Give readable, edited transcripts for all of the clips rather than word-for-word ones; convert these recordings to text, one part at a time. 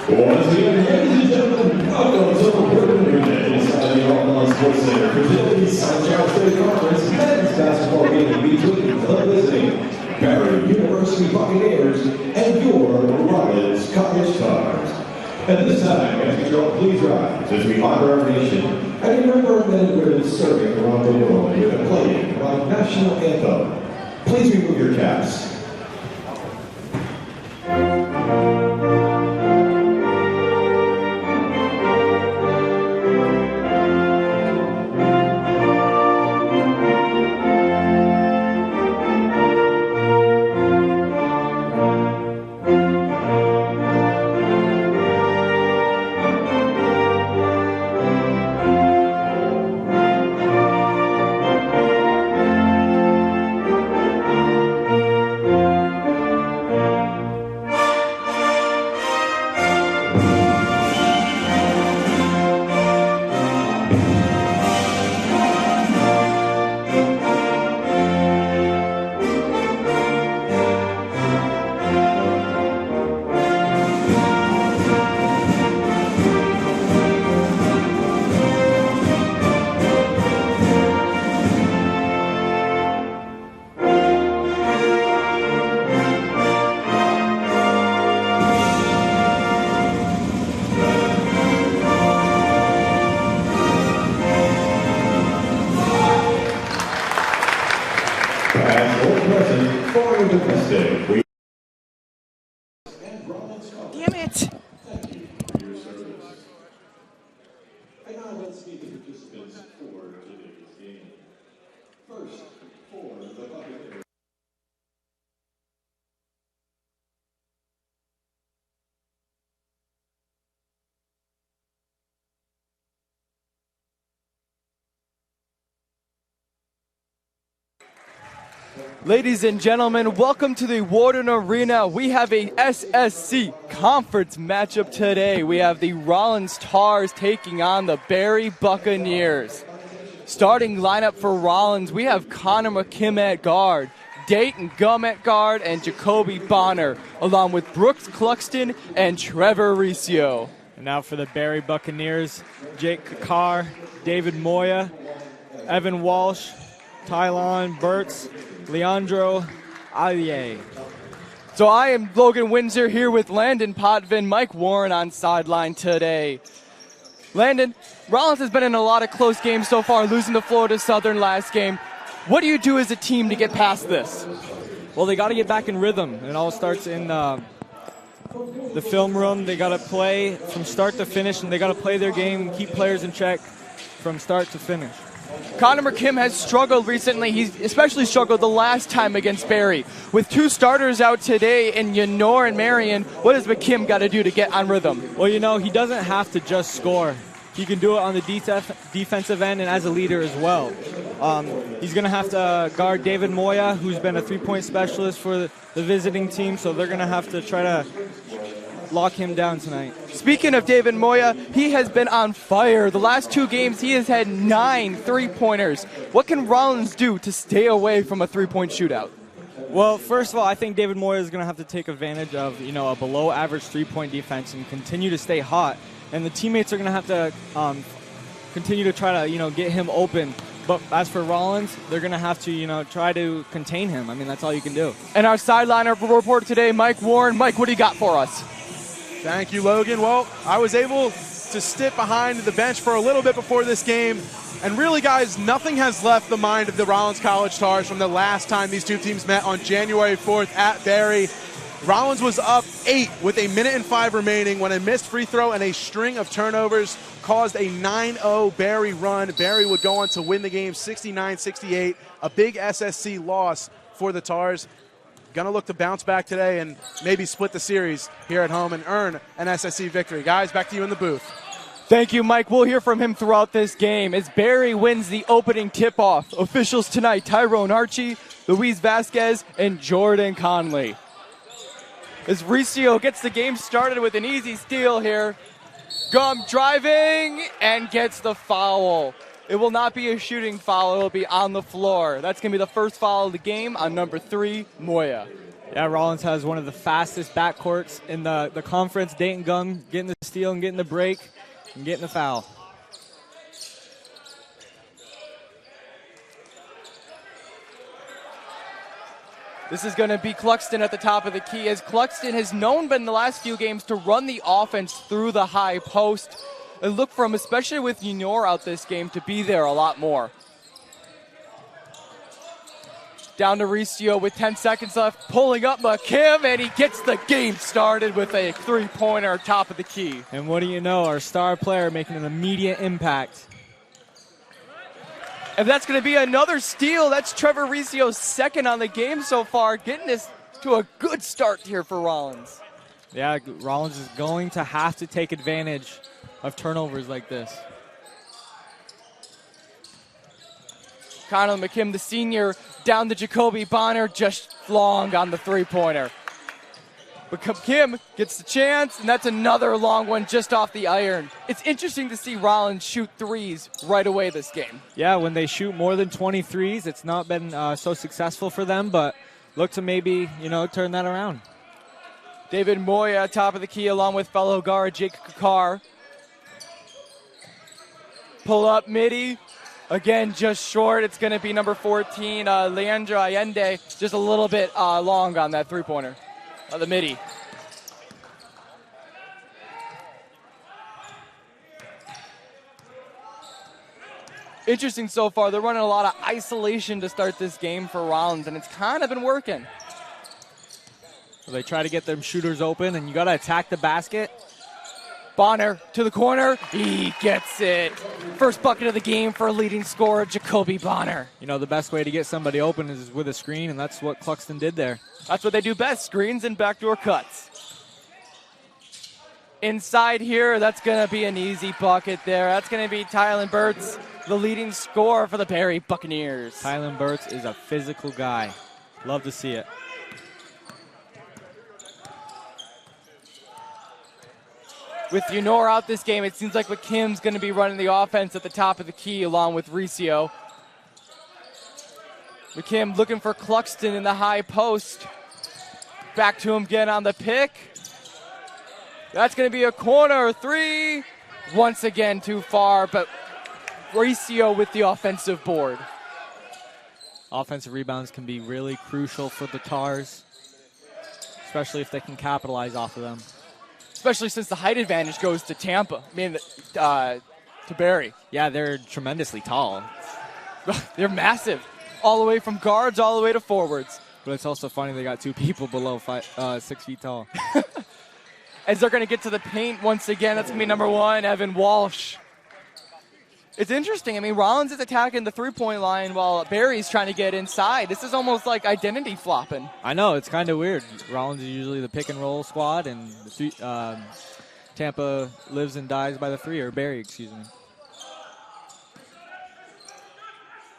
Once again, ladies and gentlemen, welcome to the Woodland Days at the Rollins Sports Center, presenting the South Cal State Conference men's basketball game between the visiting Barry University Buccaneers and your Rollins College Stars. At this time, as we go, please rise as we honor our nation and remember our men and women serving around the world with a playing of our national anthem. Please remove your caps. Damn it! And now let's meet the participants for today's game. First, for the Buccaneers. Ladies and gentlemen, welcome to the Warden Arena. We have a SSC conference matchup today. We have the Rollins Tars taking on the Barry Buccaneers. Starting lineup for Rollins, we have Connor McKim at guard, Dayton Gum at guard, and Jacoby Bonner, along with Brooks Cluxton and Trevor Riccio. And now for the Barry Buccaneers, Jake Kakar, David Moya, Evan Walsh, Tylon Burtz, Leandro Allier. So I am Logan Windsor here with Landon Potvin, Mike Warren on sideline today. Landon, Rollins has been in a lot of close games so far, losing to Florida Southern last game. What do you do as a team to get past this? Well, they got to get back in rhythm. It all starts in the film room. They got to play from start to finish, and they got to play their game, keep players in check from start to finish. Connor McKim has struggled recently. He's especially struggled the last time against Barry. With two starters out today in Yenor and Marion, what has McKim got to do to get on rhythm? Well, you know, he doesn't have to just score. He can do it on the defensive end and as a leader as well. He's going to have to guard David Moya, who's been a three-point specialist for the visiting team, so they're going to have to try to lock him down tonight. Speaking of David Moya, he has been on fire. The last two games, he has had 9 three-pointers. What can Rollins do to stay away from a three-point shootout? Well, first of all, I think David Moya is going to have to take advantage of, you know, a below-average three-point defense and continue to stay hot. And the teammates are going to have to continue to try to, you know, get him open. But as for Rollins, they're going to have to, you know, try to contain him. I mean, that's all you can do. And our sideline reporter today, Mike Warren. Mike, what do you got for us? Thank you, Logan. Well, I was able to sit behind the bench for a little bit before this game. And really, guys, nothing has left the mind of the Rollins College Tars from the last time these two teams met on January 4th at Barry. Rollins was up 8 with 1 minute and 5 remaining when a missed free throw and a string of turnovers caused a 9-0 Barry run. Barry would go on to win the game 69-68, a big SSC loss for the Tars. Gonna look to bounce back today and maybe split the series here at home and earn an SSC victory. Guys, back to you in the booth. Thank you, Mike. We'll hear from him throughout this game as Barry wins the opening tip-off. Officials tonight, Tyrone Archie, Luis Vasquez, and Jordan Conley. As Riccio gets the game started with an easy steal here. Gum driving and gets the foul. It will not be a shooting foul. It will be on the floor. That's going to be the first foul of the game on number 3, Moya. Yeah, Rollins has one of the fastest backcourts in the conference. Dayton Gum getting the steal and getting the break and getting the foul. This is going to be Cluxton at the top of the key, as Cluxton has known in the last few games to run the offense through the high post. And look for him, especially with Junior out this game, to be there a lot more. Down to Riccio with 10 seconds left, pulling up McKim, and he gets the game started with a three-pointer top of the key. And what do you know, our star player making an immediate impact. And that's going to be another steal. That's Trevor Riccio's second on the game so far, getting us to a good start here for Rollins. Yeah, Rollins is going to have to take advantage of turnovers like this. Connell McKim, the senior, down to Jacoby Bonner, just long on the three-pointer. But McKim gets the chance, and that's another long one just off the iron. It's interesting to see Rollins shoot threes right away this game. Yeah, when they shoot more than 20 threes, it's not been so successful for them, but look to maybe, turn that around. David Moya, top of the key, along with fellow guard Jake Kakar. Pull up midi. Again, just short. It's going to be number 14, Leandro Allende, just a little bit long on that three-pointer. The midi. Interesting so far. They're running a lot of isolation to start this game for Rollins, and it's kind of been working. So they try to get them shooters open, and you got to attack the basket. Bonner to the corner. He gets it. First bucket of the game for a leading scorer, Jacoby Bonner. The best way to get somebody open is with a screen, and that's what Cluxton did there. That's what they do best, screens and backdoor cuts. Inside here, that's going to be an easy bucket there. That's going to be Tylen Burtz, the leading scorer for the Barry Buccaneers. Tylen Burtz is a physical guy. Love to see it. With Junior out this game, it seems like McKim's going to be running the offense at the top of the key along with Riccio. McKim looking for Cluxton in the high post. Back to him again on the pick. That's going to be a corner three. Once again too far, but Riccio with the offensive board. Offensive rebounds can be really crucial for the Tars, especially if they can capitalize off of them. Especially since the height advantage goes to Tampa. To Barry. Yeah, they're tremendously tall. They're massive. All the way from guards all the way to forwards. But it's also funny they got two people below 6 feet tall. As they're going to get to the paint once again, that's going to be number 1, Evan Walsh. It's interesting. Rollins is attacking the three-point line while Barry's trying to get inside. This is almost like identity flopping. I know. It's kind of weird. Rollins is usually the pick-and-roll squad, and Tampa lives and dies by the three, or Barry, excuse me.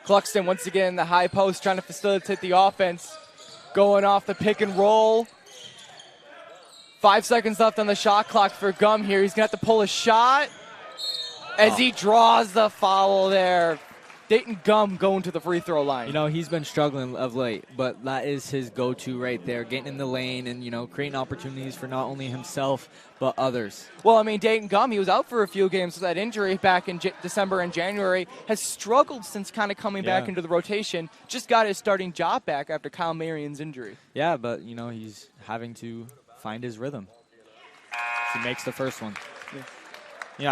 Cluxton once again in the high post trying to facilitate the offense. Going off the pick-and-roll. 5 seconds left on the shot clock for Gum here. He's going to have to pull a shot. As he draws the foul there. Dayton Gum going to the free throw line. He's been struggling of late, but that is his go-to right there, getting in the lane and, creating opportunities for not only himself, but others. Well, Dayton Gum, he was out for a few games with that injury back in December and January, has struggled since kind of coming back into the rotation. Just got his starting job back after Kyle Marion's injury. Yeah, but, he's having to find his rhythm. He makes the first one. Yeah.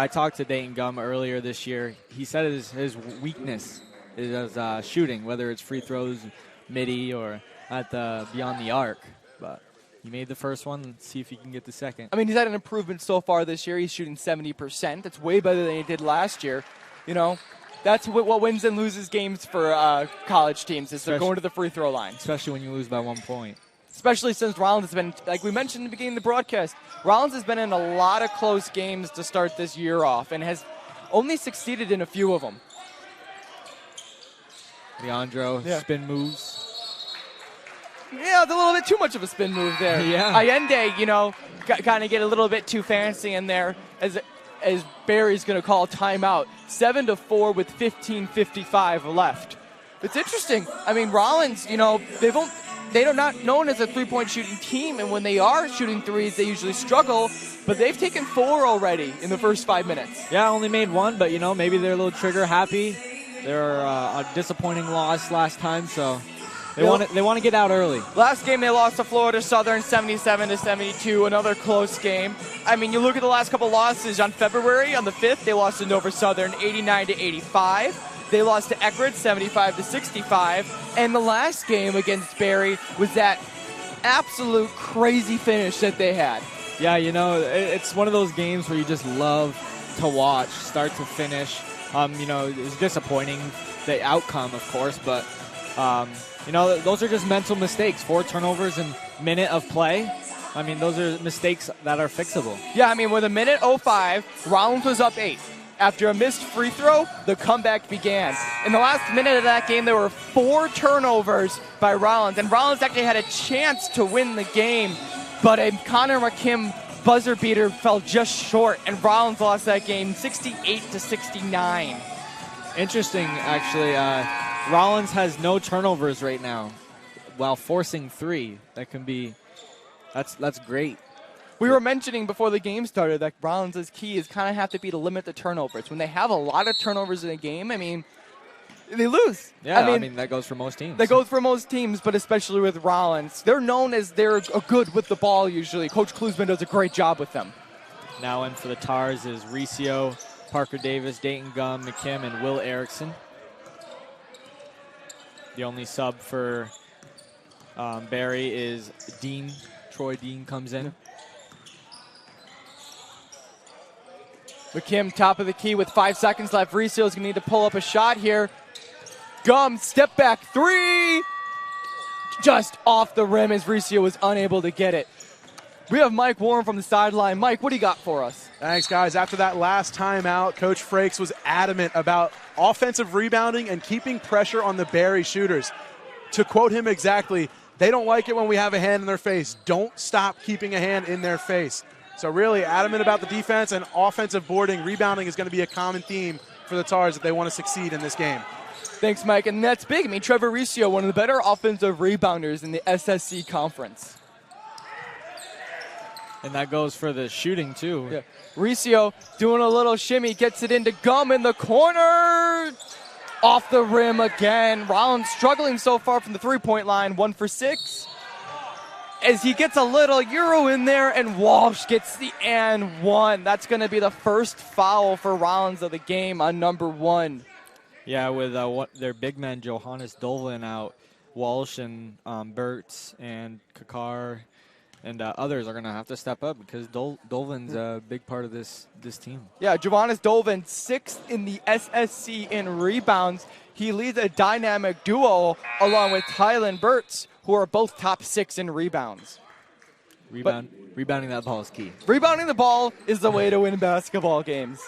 I talked to Dayton Gum earlier this year. He said his weakness is shooting, whether it's free throws, midi, or at beyond the arc. But he made the first one. Let's see if he can get the second. He's had an improvement so far this year. He's shooting 70%. That's way better than he did last year. That's what wins and loses games for college teams is they're going to the free throw line. Especially when you lose by 1 point. Especially since Rollins has been, like we mentioned in the beginning of the broadcast, Rollins has been in a lot of close games to start this year off and has only succeeded in a few of them. Leandro, spin moves. Yeah, it's a little bit too much of a spin move there. Yeah. Allende, kind of get a little bit too fancy in there as Barry's going to call a timeout. 7-4 with 15:55 left. It's interesting. Rollins, they're not known as a three-point shooting team, and when they are shooting threes, they usually struggle. But they've taken 4 already in the first 5 minutes. Yeah, only made 1, but, maybe they're a little trigger happy. They're a disappointing loss last time, so they want to get out early. Last game they lost to Florida Southern 77-72, another close game. I mean, you look at the last couple losses on February, on the 5th, they lost to Nova Southern 89-85. They lost to Eckerd 75-65. And the last game against Barry was that absolute crazy finish that they had. Yeah, it's one of those games where you just love to watch, start to finish. It was disappointing, the outcome, of course, but, those are just mental mistakes. 4 turnovers in minute of play. I mean, those are mistakes that are fixable. Yeah, I mean, with a minute 05, Rollins was up 8. After a missed free throw, the comeback began. In the last minute of that game, there were 4 turnovers by Rollins, and Rollins actually had a chance to win the game, but a Connor McKim buzzer beater fell just short, and Rollins lost that game 68-69. Interesting, actually. Rollins has no turnovers right now while forcing 3. That's great. We were mentioning before the game started that Rollins' key is kind of have to be to limit the turnovers. When they have a lot of turnovers in a game, I mean, they lose. Yeah, I mean that goes for most teams. That goes for most teams, but especially with Rollins. They're known as they're good with the ball usually. Coach Klusman does a great job with them. Now in for the Tars is Riccio, Parker Davis, Dayton Gum, McKim, and Will Erickson. The only sub for Barry is Dean. Troy Dean comes in. McKim, top of the key with 5 seconds left. Ricio's going to need to pull up a shot here. Gum, step back 3. Just off the rim as Riccio was unable to get it. We have Mike Warren from the sideline. Mike, what do you got for us? Thanks, guys. After that last timeout, Coach Frakes was adamant about offensive rebounding and keeping pressure on the Barry shooters. To quote him exactly, they don't like it when we have a hand in their face. Don't stop keeping a hand in their face. So really adamant about the defense and offensive boarding. Rebounding is going to be a common theme for the Tars if they want to succeed in this game. Thanks, Mike. And that's big. I mean, Trevor Riccio, one of the better offensive rebounders in the SSC conference. And that goes for the shooting, too. Yeah. Riccio doing a little shimmy, gets it into Gum in the corner. Off the rim again. Rollins struggling so far from the three-point line, 1 for 6. As he gets a little Euro in there, and Walshe gets the and 1. That's going to be the first foul for Rollins of the game on number 1. Yeah, with their big men, Johannes Dolvin out, Walshe and Bertz and Kakar and others are going to have to step up because Dolvin's a big part of this team. Yeah, Johannes Dolvin, 6th in the SSC in rebounds. He leads a dynamic duo along with Tylen Bertz, who are both top 6 in rebounds. Rebounding that ball is key. Rebounding the ball is the way to win basketball games.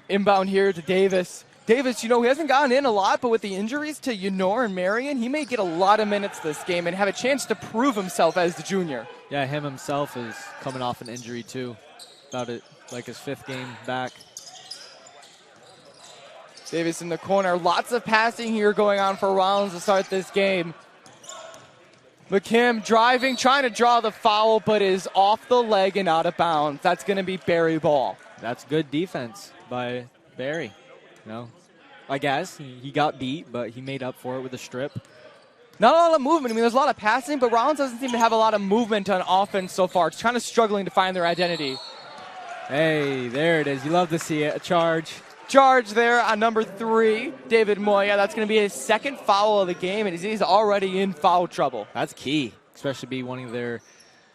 Inbound here to Davis. Davis, he hasn't gotten in a lot, but with the injuries to Yunor and Marion, he may get a lot of minutes this game and have a chance to prove himself as the junior. Yeah, him himself is coming off an injury too. About it, like his 5th game back. Davis in the corner. Lots of passing here going on for Rollins to start this game. McKim driving, trying to draw the foul, but is off the leg and out of bounds. That's going to be Barry ball. That's good defense by Barry. I guess he got beat, but he made up for it with a strip. Not a lot of movement. I mean, there's a lot of passing, but Rollins doesn't seem to have a lot of movement on offense so far. It's kind of struggling to find their identity. Hey, there it is. You love to see it. A charge. Charge there on number 3, David Moya. That's going to be his 2nd foul of the game, and he's already in foul trouble. That's key, especially be one of their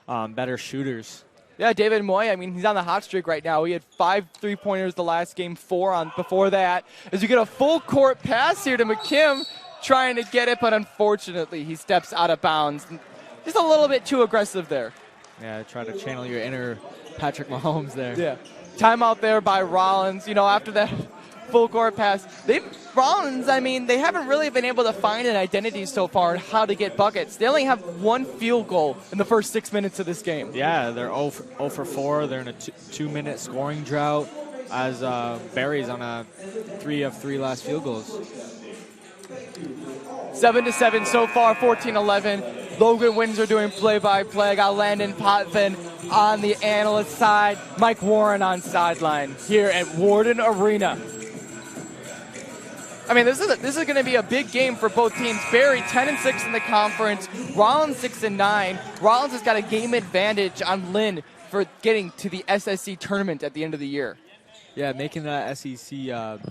better shooters. Yeah, David Moy, I mean, he's on the hot streak right now. He had 5 3-pointers the last game, 4 before that. As you get a full court pass here to McKim, trying to get it, but unfortunately he steps out of bounds. Just a little bit too aggressive there. Yeah, try to channel your inner Patrick Mahomes there. Yeah. Timeout there by Rollins. After that full court pass, Rollins, I mean, they haven't really been able to find an identity so far on how to get buckets. They only have 1 field goal in the first 6 minutes of this game. Yeah, they're 0 for 4. They're in a 2-minute scoring drought as Barry's on a 3 of 3 last field goals. 7-7 so far, 14-11. Logan Windsor doing play-by-play. Got Landon Potvin on the analyst side. Mike Warren on sideline here at Warden Arena. I mean, this is going to be a big game for both teams. Barry 10-6 in the conference. Rollins 6-9. Rollins has got a game advantage on Lynn for getting to the SSC tournament at the end of the year. Yeah, making that SEC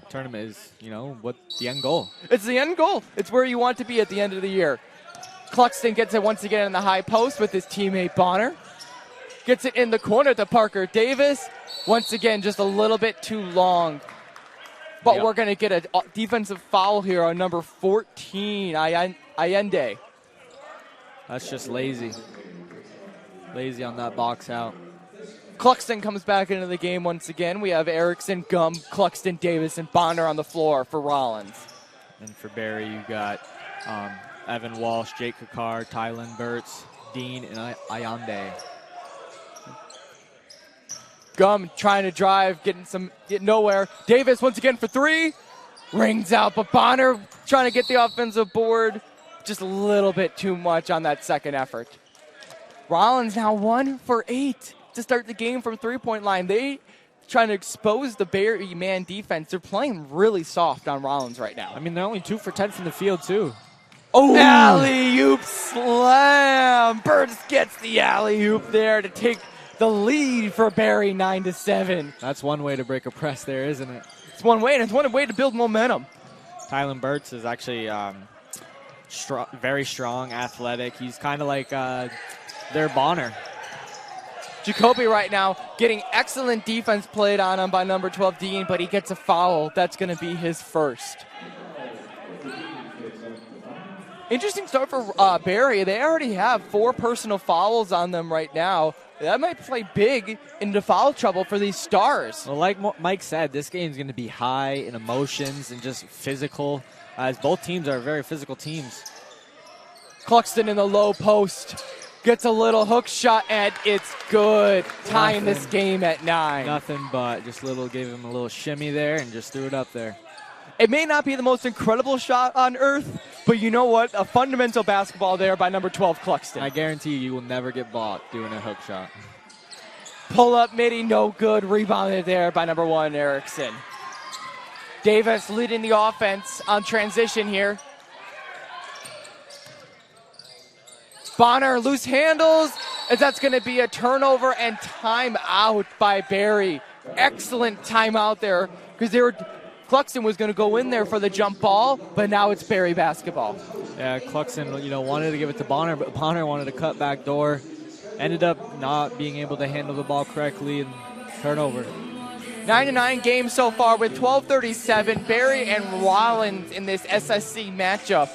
tournament is, what the end goal. It's the end goal. It's where you want to be at the end of the year. Cluxton gets it once again in the high post with his teammate Bonner. Gets it in the corner to Parker Davis. Once again, just a little bit too long. But we're going to get a defensive foul here on number 14, Allende. That's just lazy. Lazy on that box out. Cluxton comes back into the game once again. We have Erickson, Gum, Cluxton, Davis, and Bonner on the floor for Rollins. And for Barry, you got Evan Walsh, Jake Kakar, Tylen Burtz, Dean, and Ayande. Gum trying to drive, getting nowhere. Davis once again for three. Rings out, but Bonner trying to get the offensive board. Just a little bit too much on that second effort. Rollins now 1 for 8 to start the game from three-point line. They trying to expose the Barry man defense. They're playing really soft on Rollins right now. I mean, they're only 2 for 10 from the field, too. Oh, alley-oop slam. Burns gets the alley-oop there to take the lead for Barry 9-7. That's one way to break a press there, isn't it? It's one way, and it's one way to build momentum. Tylen Burtz is actually very strong, athletic. He's kind of like their Bonner. Jacoby right now getting excellent defense played on him by number 12, Dean, but he gets a foul. That's going to be his first. Interesting start for Barry. They already have 4 personal fouls on them right now. That might play big into foul trouble for these stars. Well, like Mike said, this game's going to be high in emotions and just physical, as both teams are very physical teams. Cluxton in the low post. Gets a little hook shot, and it's good. Tying this game at 9. Nothing but just gave him a little shimmy there and just threw it up there. It may not be the most incredible shot on earth, but you know what? A fundamental basketball there by number 12, Cluxton. I guarantee you will never get bought doing a hook shot. Pull up midi, no good. Rebounded there by number 1, Erickson. Davis leading the offense on transition here. Bonner loose handles, as that's going to be a turnover and timeout by Barry. Excellent timeout there, because Cluxton was going to go in there for the jump ball, but now it's Barry basketball. Yeah, Cluxton, wanted to give it to Bonner, but Bonner wanted to cut back door. Ended up not being able to handle the ball correctly and turnover. 9-9 game so far with 12:37. Barry and Rollins in this SSC matchup.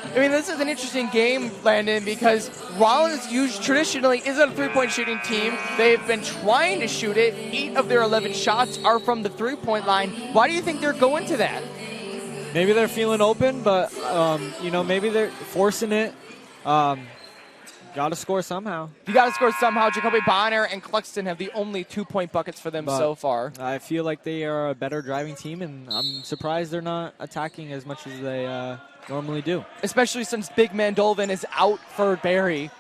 I mean, this is an interesting game, Landon, because Rollins traditionally isn't a three-point shooting team. They've been trying to shoot it. 8 of their 11 shots are from the three-point line. Why do you think they're going to that? Maybe they're feeling open, but, maybe they're forcing it. Got to score somehow. You got to score somehow. Jacoby Bonner and Cluxton have the only 2-point buckets for them so far. I feel like they are a better driving team, and I'm surprised they're not attacking as much as they normally do. Especially since Big Mandolvin is out for Barry.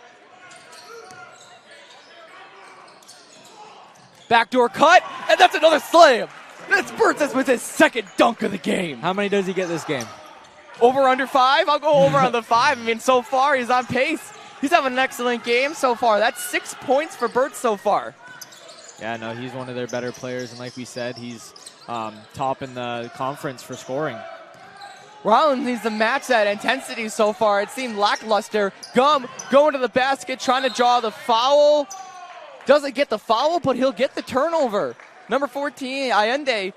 Backdoor cut, and that's another slam. That's Burtz with his second dunk of the game. How many does he get this game? Over under 5? I'll go over on the 5. I mean, so far he's on pace. He's having an excellent game so far. That's 6 points for Burtz so far. Yeah, no, he's one of their better players, and like we said, he's top in the conference for scoring. Rollins needs to match that intensity so far. It seemed lackluster. Gum going to the basket, trying to draw the foul. Doesn't get the foul, but he'll get the turnover. Number 14, Allende,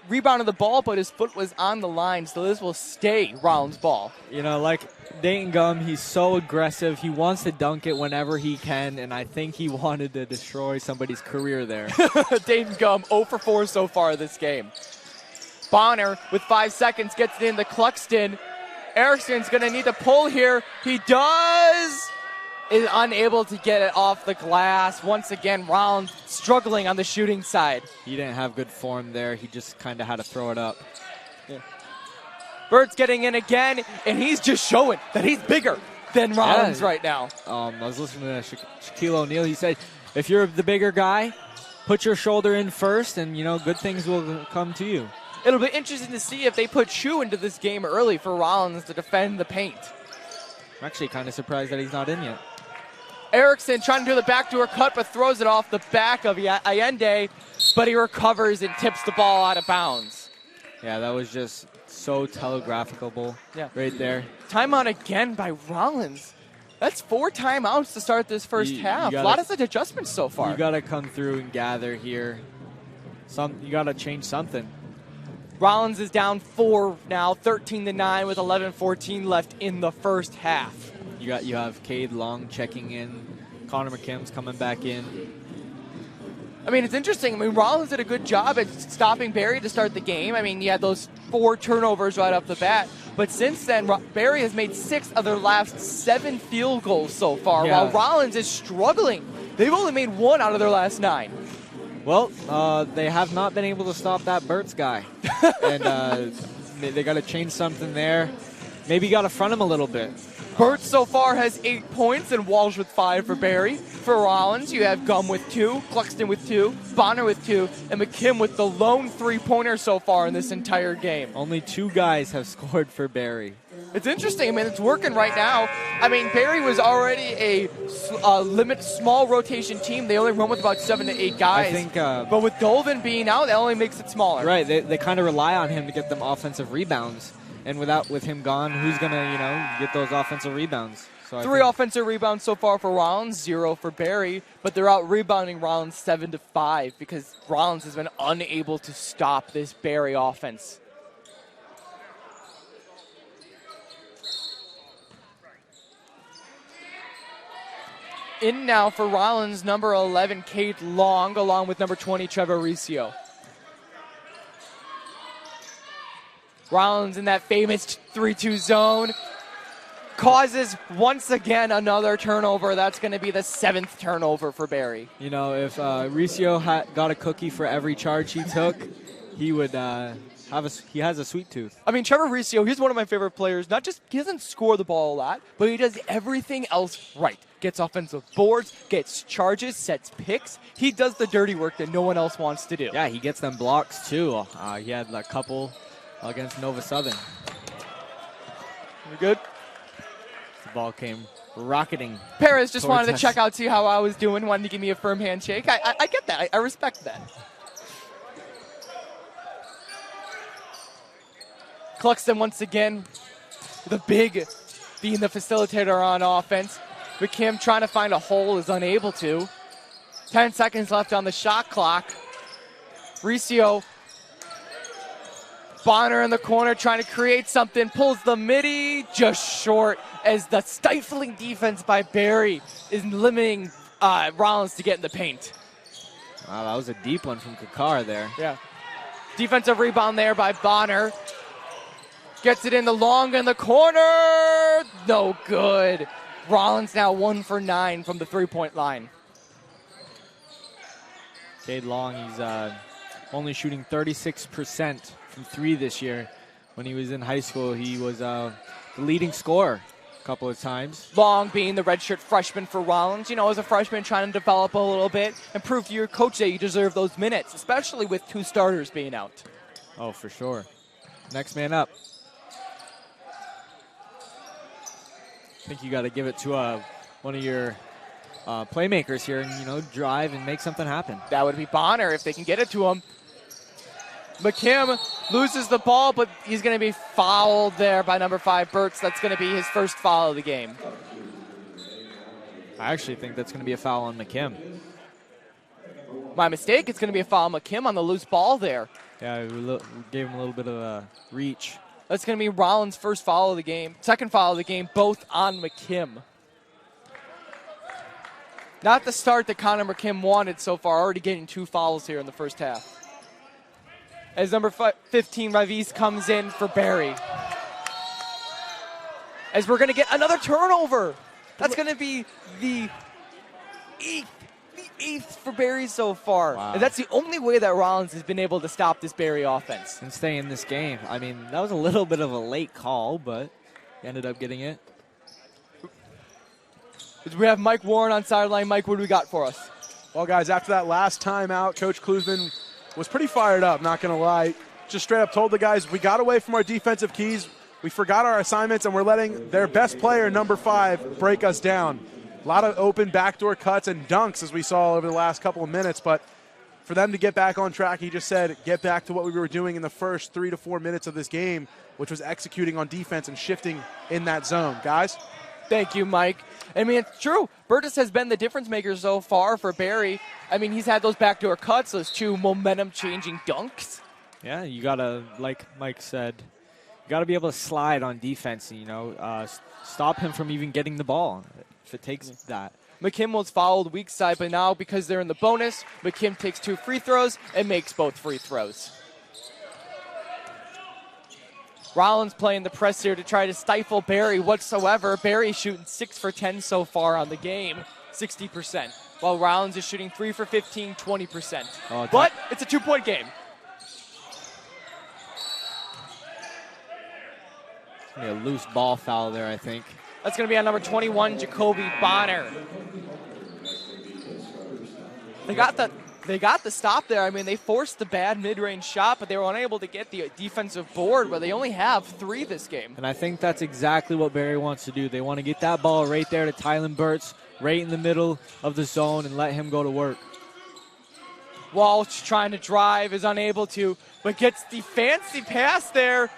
rebounded the ball, but his foot was on the line, so this will stay Rollins' ball. Like Dayton Gum, he's so aggressive. He wants to dunk it whenever he can, and I think he wanted to destroy somebody's career there. Dayton Gum 0 for 4 so far this game. Bonner with 5 seconds gets it in the Cluxton. Erickson's going to need to pull here. He does. Is unable to get it off the glass. Once again, Rollins struggling on the shooting side. He didn't have good form there. He just kind of had to throw it up. Yeah. Bird's getting in again, and he's just showing that he's bigger than Rollins right now. I was listening to Shaquille O'Neal. He said, if you're the bigger guy, put your shoulder in first, and, good things will come to you. It'll be interesting to see if they put Shu into this game early for Rollins to defend the paint. I'm actually kind of surprised that he's not in yet. Erickson trying to do the backdoor cut, but throws it off the back of Allende, but he recovers and tips the ball out of bounds. Yeah, that was just so telegraphable right there. Timeout again by Rollins. That's 4 timeouts to start this first half. A lot of adjustments so far. You got to come through and gather here. You got to change something. Rollins is down 4 now, 13-9 with 11:14 left in the first half. You have Cade Long checking in. Connor McKim's coming back in. I mean, it's interesting. I mean, Rollins did a good job at stopping Barry to start the game. I mean, you had those 4 turnovers right off the bat. But since then, Barry has made 6 of their last 7 field goals so far, while Rollins is struggling. They've only made 1 out of their last 9. Well, they have not been able to stop that Burt's guy. And they got to change something there. Maybe got to front him a little bit. Burt so far has 8 points and Walsh with 5 for Barry. For Rollins, you have Gum with 2, Cluxton with 2, Bonner with 2, and McKim with the lone 3-pointer so far in this entire game. Only 2 guys have scored for Barry. It's interesting. I mean, it's working right now. I mean, Barry was already a small rotation team. They only run with about 7 to 8 guys. I think, but with Dolvin being out, that only makes it smaller. Right. They kind of rely on him to get them offensive rebounds. And with him gone, who's going to, get those offensive rebounds? So 3 offensive rebounds so far for Rollins, 0 for Barry, but they're out rebounding Rollins 7-5 because Rollins has been unable to stop this Barry offense. In now for Rollins, number 11, Cade Long, along with number 20, Trevor Riccio. Rollins in that famous 3-2 zone causes once again another turnover. That's going to be the 7th turnover for Barry. If Riccio got a cookie for every charge he took, he would he has a sweet tooth. I mean, Trevor Riccio, he's one of my favorite players. He doesn't score the ball a lot, but he does everything else right. Gets offensive boards, gets charges, sets picks. He does the dirty work that no one else wants to do. Yeah, he gets them blocks too. He had a couple against Nova Southern. You good? The ball came rocketing. Perez just wanted to check out, see how I was doing, wanted to give me a firm handshake. I get that. I respect that. Cluxton once again, being the facilitator on offense. McKim trying to find a hole is unable to. 10 seconds left on the shot clock. Riccio, Bonner in the corner trying to create something, pulls the midi just short as the stifling defense by Barry is limiting Rollins to get in the paint. Wow, that was a deep one from Kakar there. Yeah. Defensive rebound there by Bonner. Gets it in the long in the corner. No good. Rollins now 1 for 9 from the 3-point line. Cade Long, he's only shooting 36% from 3 this year. When he was in high school, he was the leading scorer a couple of times. Long being the redshirt freshman for Rollins. As a freshman trying to develop a little bit and prove to your coach that you deserve those minutes, especially with 2 starters being out. Oh, for sure. Next man up. I think you got to give it to one of your playmakers here and, drive and make something happen. That would be Bonner if they can get it to him. McKim loses the ball, but he's going to be fouled there by number 5, Burtz. That's going to be his first foul of the game. I actually think that's going to be a foul on McKim. My mistake. It's going to be a foul on McKim on the loose ball there. Yeah, we gave him a little bit of a reach. That's going to be Rollins' first foul of the game. Second foul of the game, both on McKim. Not the start that Connor McKim wanted so far, already getting 2 fouls here in the first half. As number 15, Ravis, comes in for Barry. As we're going to get another turnover. That's going to be the 8th the 8th for Barry so far. Wow. And that's the only way that Rollins has been able to stop this Barry offense. And stay in this game. I mean, that was a little bit of a late call, but he ended up getting it. We have Mike Warren on sideline. Mike, what do we got for us? Well, guys, after that last timeout, Coach Klusman was pretty fired up, not going to lie. Just straight up told the guys, we got away from our defensive keys, we forgot our assignments, and we're letting their best player, number 5, break us down. A lot of open backdoor cuts and dunks, as we saw over the last couple of minutes, but for them to get back on track, he just said, get back to what we were doing in the first 3 to 4 minutes of this game, which was executing on defense and shifting in that zone. Guys? Thank you, Mike. I mean, it's true. Burtis has been the difference maker so far for Barry. I mean, he's had those backdoor cuts, those 2 momentum-changing dunks. Yeah, you got to, like Mike said, you got to be able to slide on defense, and, stop him from even getting the ball if it takes that. McKim was fouled weak side, but now because they're in the bonus, McKim takes 2 free throws and makes both free throws. Rollins playing the press here to try to stifle Barry whatsoever. Barry shooting 6 for 10 so far on the game, 60%, while Rollins is shooting 3 for 15, 20%. Oh, but it's a 2-point game. A loose ball foul there, I think. That's going to be on number 21, Jacoby Bonner. They got the stop there. I mean, they forced the bad mid-range shot, but they were unable to get the defensive board, where they only have 3 this game. And I think that's exactly what Barry wants to do. They want to get that ball right there to Tylen Burts, right in the middle of the zone, and let him go to work. Walsh trying to drive, is unable to, but gets the fancy pass there,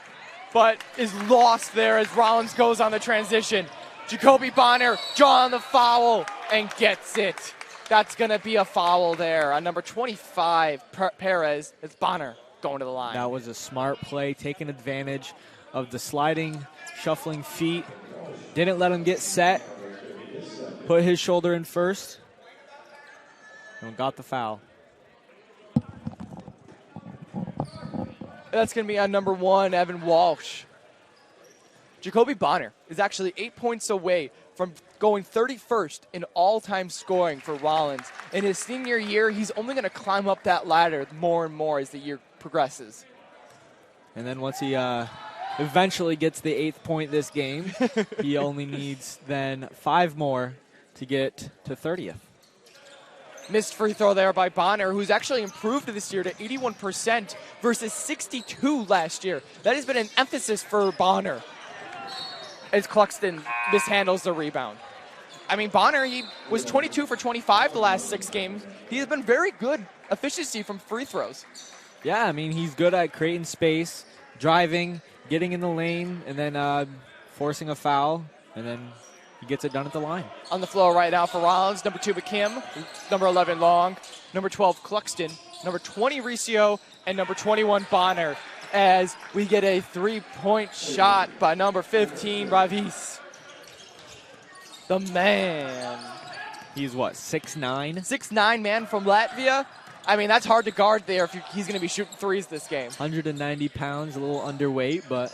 but is lost there as Rollins goes on the transition. Jacoby Bonner drawing the foul and gets it. That's going to be a foul there on number 25, Perez. It's Bonner going to the line. That was a smart play, taking advantage of the sliding, shuffling feet. Didn't let him get set. Put his shoulder in first. And got the foul. That's going to be on number 1, Evan Walsh. Jacoby Bonner is actually 8 points away from going 31st in all-time scoring for Rollins. In his senior year, he's only going to climb up that ladder more and more as the year progresses. And then once he eventually gets the 8th point this game, he only needs then 5 more to get to 30th. Missed free throw there by Bonner, who's actually improved this year to 81% versus 62 last year. That has been an emphasis for Bonner, as Cluxton mishandles the rebound. I mean, Bonner, he was 22 for 25 the last 6 games. He has been very good efficiency from free throws. Yeah, I mean, he's good at creating space, driving, getting in the lane, and then forcing a foul, and then he gets it done at the line. On the floor right now for Rollins, number 2 McKim, number 11 Long, number 12 Cluxton, number 20 Riccio, and number 21 Bonner, as we get a 3-point shot by number 15 Ravis. The man. He's what, 6'9"? 6'9" man from Latvia. I mean, that's hard to guard there if he's going to be shooting threes this game. 190 pounds, a little underweight, but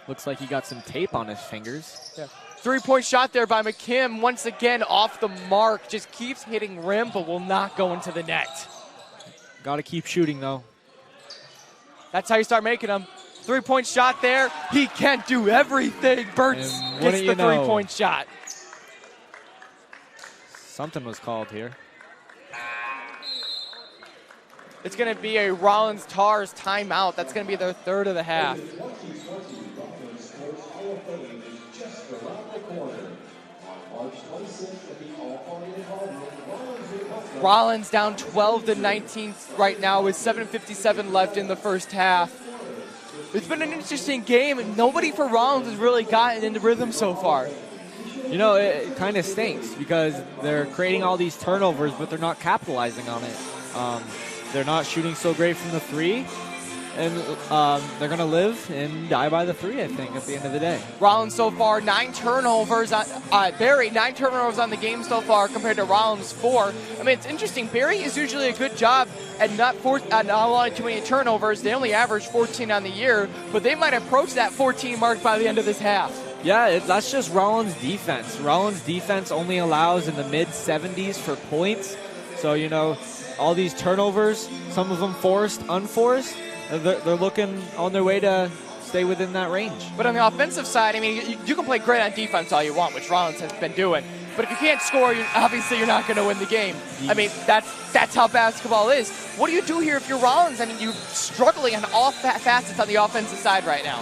looks like he got some tape on his fingers. Yeah. 3-point shot there by McKim. Once again, off the mark. Just keeps hitting rim, but will not go into the net. Got to keep shooting, though. That's how you start making them. 3-point shot there. He can't do everything. Burts gets the 3-point shot. Something was called here. It's going to be a Rollins Tars timeout. That's going to be their 3rd of the half. Rollins down 12-19 right now with 7:57 left in the first half. It's been an interesting game, and nobody for Rollins has really gotten into rhythm so far. You know, it kind of stinks because they're creating all these turnovers, but they're not capitalizing on it. They're not shooting so great from the 3, and they're going to live and die by the 3, I think, at the end of the day. Rollins so far, 9 turnovers. Barry, 9 turnovers on the game so far compared to Rollins 4. I mean, it's interesting. Barry is usually a good job at not allowing too many turnovers. They only average 14 on the year, but they might approach that 14 mark by the end of this half. Yeah, that's just Rollins' defense. Rollins' defense only allows in the mid-70s for points. So, you know, all these turnovers, some of them forced, unforced, they're looking on their way to stay within that range. But on the offensive side, I mean, you can play great on defense all you want, which Rollins has been doing. But if you can't score, obviously you're not going to win the game. I mean, that's how basketball is. What do you do here if you're Rollins? I mean, you're struggling on all facets on the offensive side right now.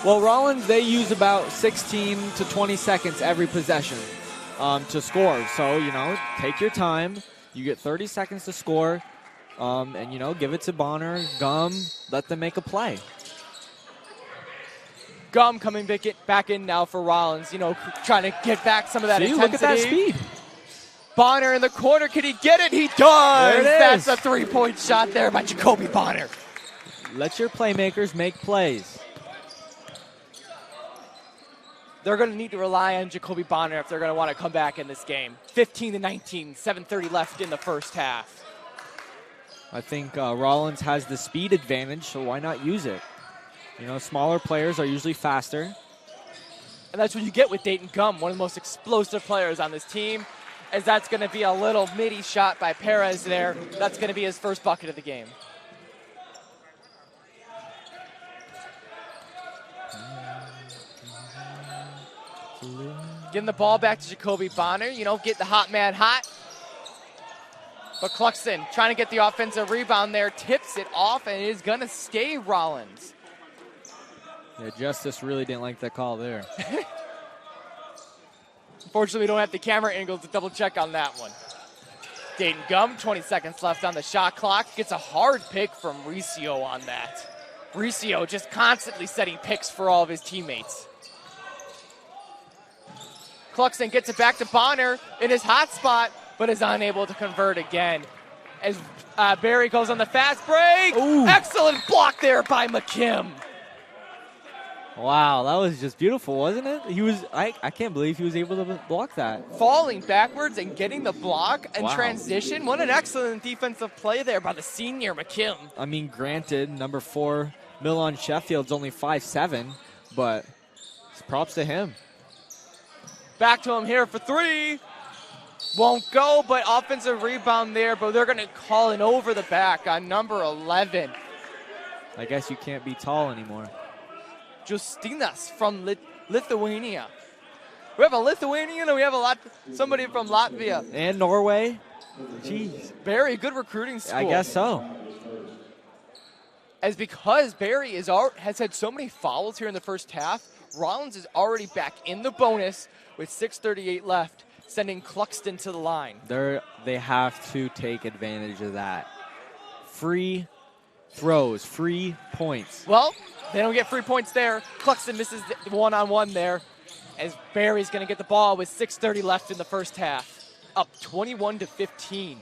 Well, Rollins, they use about 16 to 20 seconds every possession to score. So, you know, take your time. You get 30 seconds to score. And, you know, give it to Bonner, Gum, let them make a play. Gum coming back in now for Rollins, you know, trying to get back some of that intensity. Look at that speed. Bonner in the corner. Can he get it? He does. There it is. That's a three-point shot there by Jacoby Bonner. Let your playmakers make plays. They're going to need to rely on Jacoby Bonner if they're going to want to come back in this game. 15-19, 7:30 left in the first half. I think Rollins has the speed advantage, so why not use it? You know, smaller players are usually faster. And that's what you get with Dayton Gum, one of the most explosive players on this team, as that's going to be a little midi shot by Perez there. That's going to be his first bucket of the game. Getting the ball back to Jacoby Bonner, you know, get the hot man hot. But Cluxton trying to get the offensive rebound there, tips it off, and is going to stay Rollins. Yeah, Justice really didn't like that call there. Unfortunately, we don't have the camera angle to double check on that one. Dayton Gum, 20 seconds left on the shot clock. Gets a hard pick from Riccio on that. Riccio just constantly setting picks for all of his teammates. Cluxton gets it back to Bonner in his hot spot, but is unable to convert again. As Barry goes on the fast break. Ooh. Excellent block there by McKim. Wow, that was just beautiful, wasn't it? I can't believe he was able to block that. Falling backwards and getting the block and Wow. transition. What an excellent defensive play there by the senior McKim. I mean, granted, number 4, Milan Sheffield's only 5'7", but props to him. Back to him here for three. Won't go, but offensive rebound there, but they're going to call it over the back on number 11. I guess you can't be tall anymore. Justinas from Lithuania. We have a Lithuanian and we have somebody from Latvia. And Norway. Jeez. Barry, good recruiting school. I guess so. As because Barry has had so many fouls here in the first half, Rollins is already back in the bonus with 6:38 left, sending Cluxton to the line. They have to take advantage of that. Free throws, free points. Well, they don't get free points there. Cluxton misses the one-on-one there, as Barry's going to get the ball with 6:30 left in the first half. Up 21-15.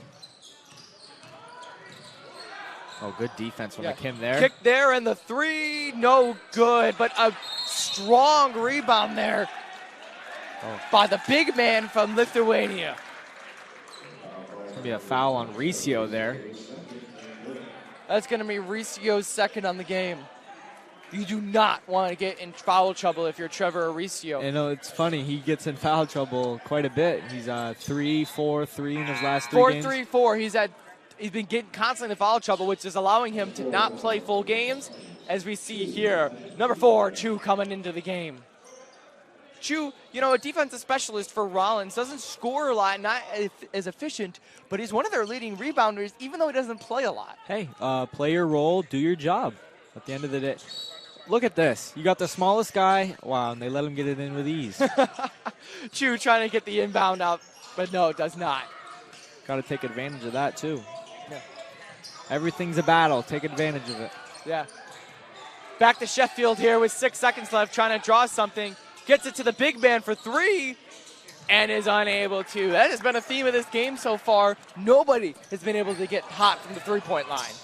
Oh, good defense from McKim there. Kick there, and the three, no good, but a strong rebound there by the big man from Lithuania. It's going to be a foul on Riccio there. That's going to be Riccio's second on the game. You do not want to get in foul trouble if you're Trevor Riccio. You know, it's funny. He gets in foul trouble quite a bit. He's 3-4-3 in his last three games. 4-3-4. He's been getting constantly in foul trouble, which is allowing him to not play full games, as we see here. Number 4, Chu, coming into the game. Chu, you know, a defensive specialist for Rollins, doesn't score a lot, not as efficient, but he's one of their leading rebounders, even though he doesn't play a lot. Hey, play your role, do your job at the end of the day. Look at this. You got the smallest guy. Wow, and they let him get it in with ease. Chu trying to get the inbound out, but no, it does not. Got to take advantage of that, too. Yeah. Everything's a battle. Take advantage of it. Yeah. Back to Sheffield here with 6 seconds left, trying to draw something. Gets it to the big man for three, and is unable to. That has been a theme of this game so far. Nobody has been able to get hot from the three-point line.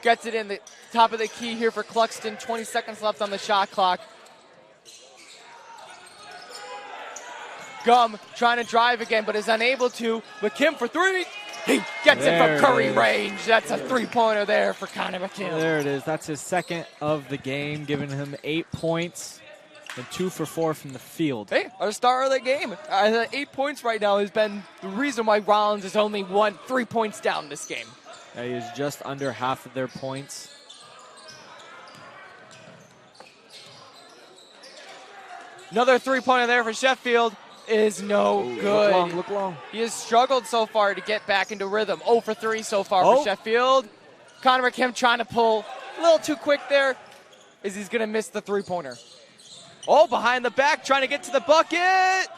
Gets it in the top of the key here for Cluxton. 20 seconds left on the shot clock. Gum trying to drive again, but is unable to. McKim for three. He gets There it it from Curry is. range. That's a three-pointer there for Connor McKim. There it is. That's his second of the game, giving him 8 points and 2 for 4 from the field. Hey, our star of the game. 8 points right now has been the reason why Rollins is only 3 points down this game. He is just under half of their points. Another three-pointer there for Sheffield is no good. Look long. He has struggled so far to get back into rhythm. 0 for 3 so far for Sheffield. Connor McKim trying to pull a little too quick there. He's going to miss the three-pointer. Oh, behind the back, trying to get to the bucket.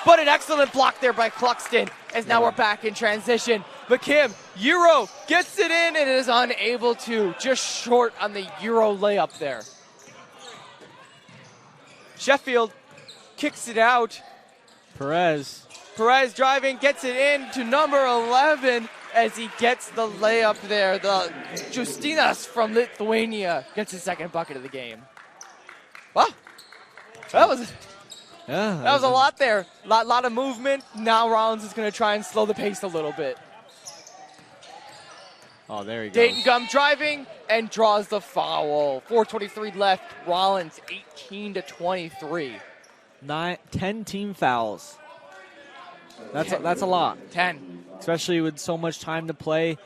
But an excellent block there by Cluxton, as now we're back in transition. McKim, Euro, gets it in and is unable to. Just short on the Euro layup there. Sheffield kicks it out. Perez. Driving, gets it in to number 11 as he gets the layup there. The Justinas from Lithuania gets his second bucket of the game. Wow, that was a lot there. Lot of movement. Now Rollins is going to try and slow the pace a little bit. Oh, there he goes. Dayton Gum driving and draws the foul. 4:23 left. Rollins 18-23. 10 team fouls. That's a lot. 10. Especially with so much time to play.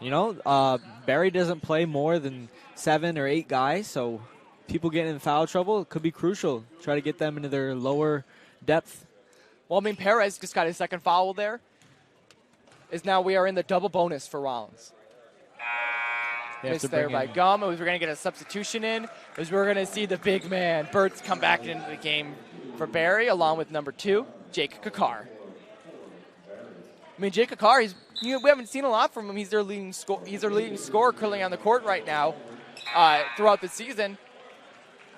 You know, Barry doesn't play more than 7 or 8 guys, so people getting in foul trouble, it could be crucial. Try to get them into their lower depth. Well, I mean, Perez just got his second foul there. Now we are in the double bonus for Rollins. Missed there by Gum. We're going to get a substitution in. As we're going to see the big man, Burt's, come back into the game for Barry, along with number 2, Jake Kakar. I mean, Jake Kakar, we haven't seen a lot from him. He's their leading scorer curling on the court right now throughout the season.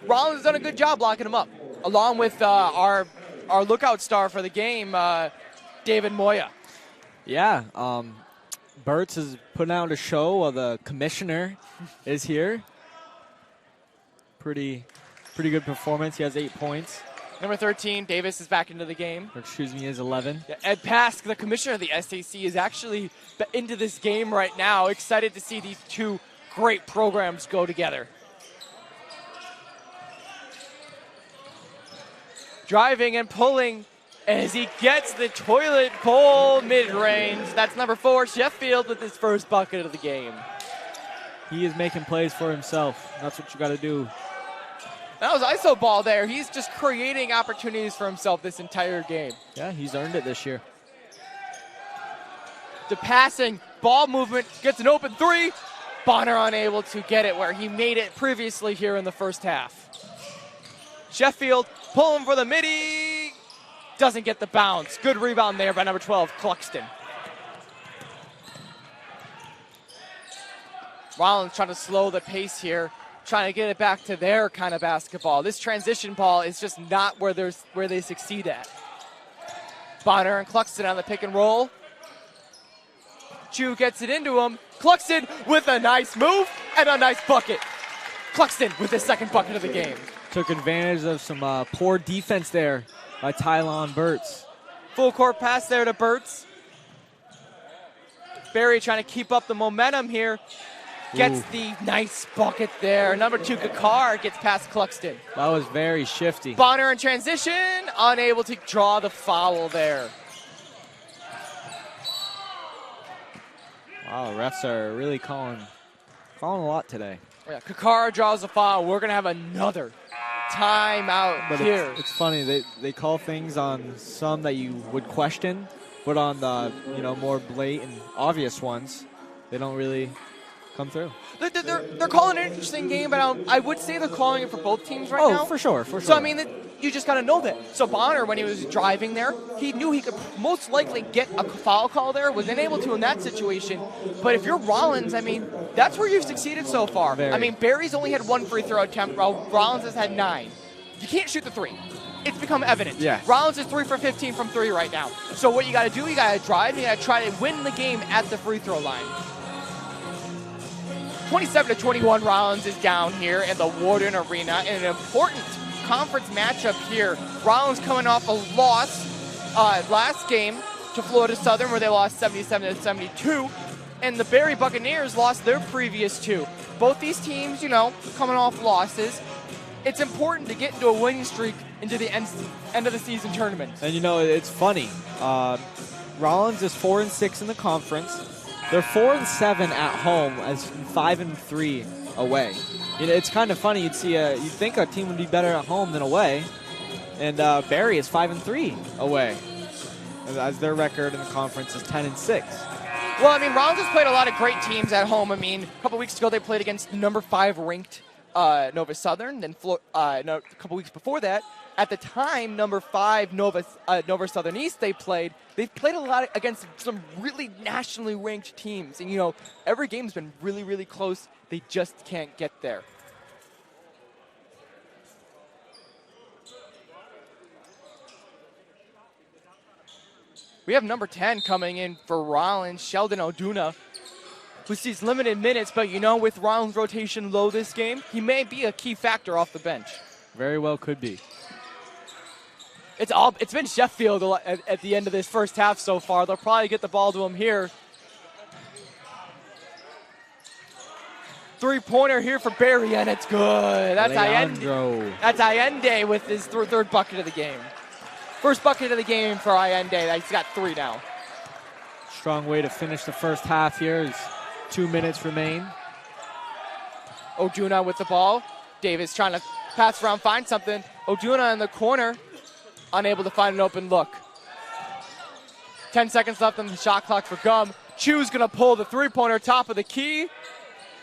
Rollins has done a good job locking him up, along with our lookout star for the game, David Moya. Yeah, Burt's is putting out a show while the commissioner is here. Pretty good performance. He has 8 points. Number 13, Davis is back into the game. Or excuse me, is 11. Yeah, Ed Pask, the commissioner of the SAC, is actually into this game right now. Excited to see these two great programs go together. Driving and pulling as he gets the toilet bowl mid-range. That's number 4, Sheffield, with his first bucket of the game. He is making plays for himself. That's what you got to do. That was ISO ball there. He's just creating opportunities for himself this entire game. Yeah, he's earned it this year. The passing, ball movement, gets an open 3. Bonner unable to get it where he made it previously here in the first half. Sheffield pulling for the midi. Doesn't get the bounce. Good rebound there by number 12, Cluxton. Rollins trying to slow the pace here, trying to get it back to their kind of basketball. This transition ball is just not where they succeed at. Bonner and Cluxton on the pick and roll. Chu gets it into him. Cluxton with a nice move and a nice bucket. Cluxton with his second bucket of the game. Took advantage of some poor defense there by Tylon Burt's. Full court pass there to Burt's. Barry trying to keep up the momentum here. Gets the nice bucket there. Number 2, Kakar, gets past Cluxton. That was very shifty. Bonner in transition, unable to draw the foul there. Wow, refs are really calling a lot today. Yeah, Kakar draws the foul. We're going to have another timeout But here. it's funny. They call things on some that you would question, but on the more blatant, obvious ones, they don't really come through. They're calling an interesting game, but I would say they're calling it for both teams right now. Oh, for sure. So, I mean, you just got to know that. So Bonner, when he was driving there, he knew he could most likely get a foul call there, was unable to in that situation. But if you're Rollins, I mean, that's where you've succeeded so far. Very. I mean, Barry's only had 1 free throw attempt, while Rollins has had 9. You can't shoot the 3. It's become evident. Yeah. Rollins is 3 for 15 from 3 right now. So what you got to do, you got to drive, you got to try to win the game at the free throw line. 27-21, Rollins is down here in the Warden Arena in an important conference matchup here. Rollins coming off a loss last game to Florida Southern, where they lost 77-72. And the Barry Buccaneers lost their previous 2. Both these teams, you know, coming off losses. It's important to get into a winning streak into the end of the season tournament. And you know, it's funny. Rollins is 4-6 in the conference. They're 4-7 at home, as 5-3 away. You know, it's kind of funny. You'd think a team would be better at home than away, and Barry is 5-3 away, as their record in the conference is 10-6. Well, I mean, Rollins has played a lot of great teams at home. I mean, a couple weeks ago they played against the number 5 ranked Nova Southern. Then a couple weeks before that, at the time, number 5 Nova Southern East they've played a lot against some really nationally ranked teams. And, you know, every game's been really, really close. They just can't get there. We have number 10 coming in for Rollins, Sheldon Oduna, who sees limited minutes, but you know, with Rollins' rotation low this game, he may be a key factor off the bench. Very well could be. It's been Sheffield at the end of this first half so far. They'll probably get the ball to him here. Three-pointer here for Barry, and it's good. That's Allende with his third bucket of the game. First bucket of the game for Allende. He's got 3 now. Strong way to finish the first half here as 2 minutes remain. Oduna with the ball. Davis trying to pass around, find something. Oduna in the corner, unable to find an open look. 10 seconds left on the shot clock for Gum. Chu's going to pull the three-pointer top of the key.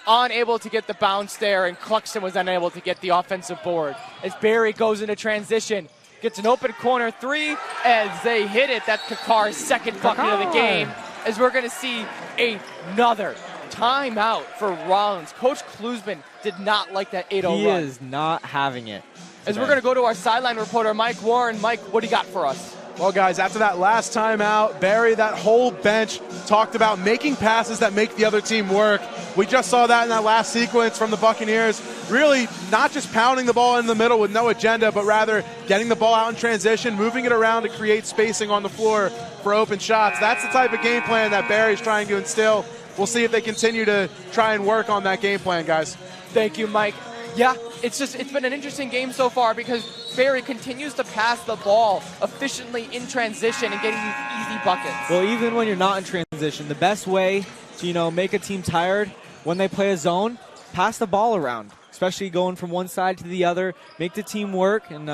Unable to get the bounce there, and Cluxton was unable to get the offensive board. As Barry goes into transition, gets an open corner 3 as they hit it. That's Kakar's second bucket of the game, as we're going to see another timeout for Rollins. Coach Klusman did not like that 8-0 run. He is not having it today. As we're going to go to our sideline reporter, Mike Warren. Mike, what do you got for us? Well, guys, after that last timeout, Barry, that whole bench talked about making passes that make the other team work. We just saw that in that last sequence from the Buccaneers. Really not just pounding the ball in the middle with no agenda, but rather getting the ball out in transition, moving it around to create spacing on the floor for open shots. That's the type of game plan that Barry's trying to instill. We'll see if they continue to try and work on that game plan, guys. Thank you, Mike. Yeah, it's been an interesting game so far because Barry continues to pass the ball efficiently in transition and getting these easy buckets. Well, even when you're not in transition, the best way to, you know, make a team tired when they play a zone, pass the ball around, especially going from one side to the other, make the team work, and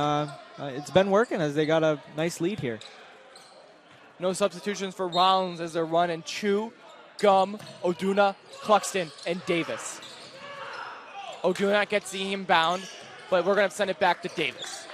it's been working as they got a nice lead here. No substitutions for Rollins as they're running Chu, Gum, Oduna, Cluxton, and Davis. Oduna gets the inbound, but we're going to send it back to Davis.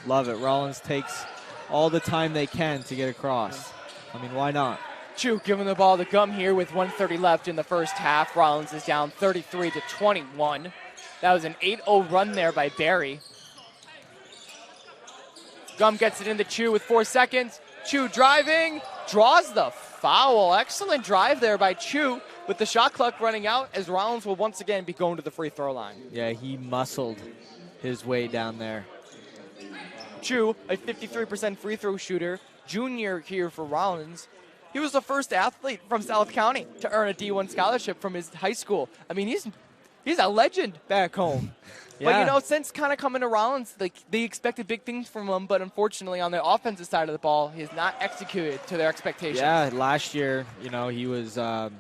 Love it. Rollins takes all the time they can to get across. I mean, why not? Chu giving the ball to Gum here with 1:30 left in the first half. Rollins is down 33-21. That was an 8-0 run there by Barry. Gum gets it into Chu with 4 seconds. Chu driving, draws the foul. Excellent drive there by Chu with the shot clock running out as Rollins will once again be going to the free throw line. Yeah, he muscled his way down there. Chu, a 53% free throw shooter, junior here for Rollins. He was the first athlete from South County to earn a D1 scholarship from his high school. I mean, he's a legend back home. Yeah. But, you know, since kind of coming to Rollins, they expected big things from him, but unfortunately on the offensive side of the ball, he has not executed to their expectations. Yeah, last year, you know, he was not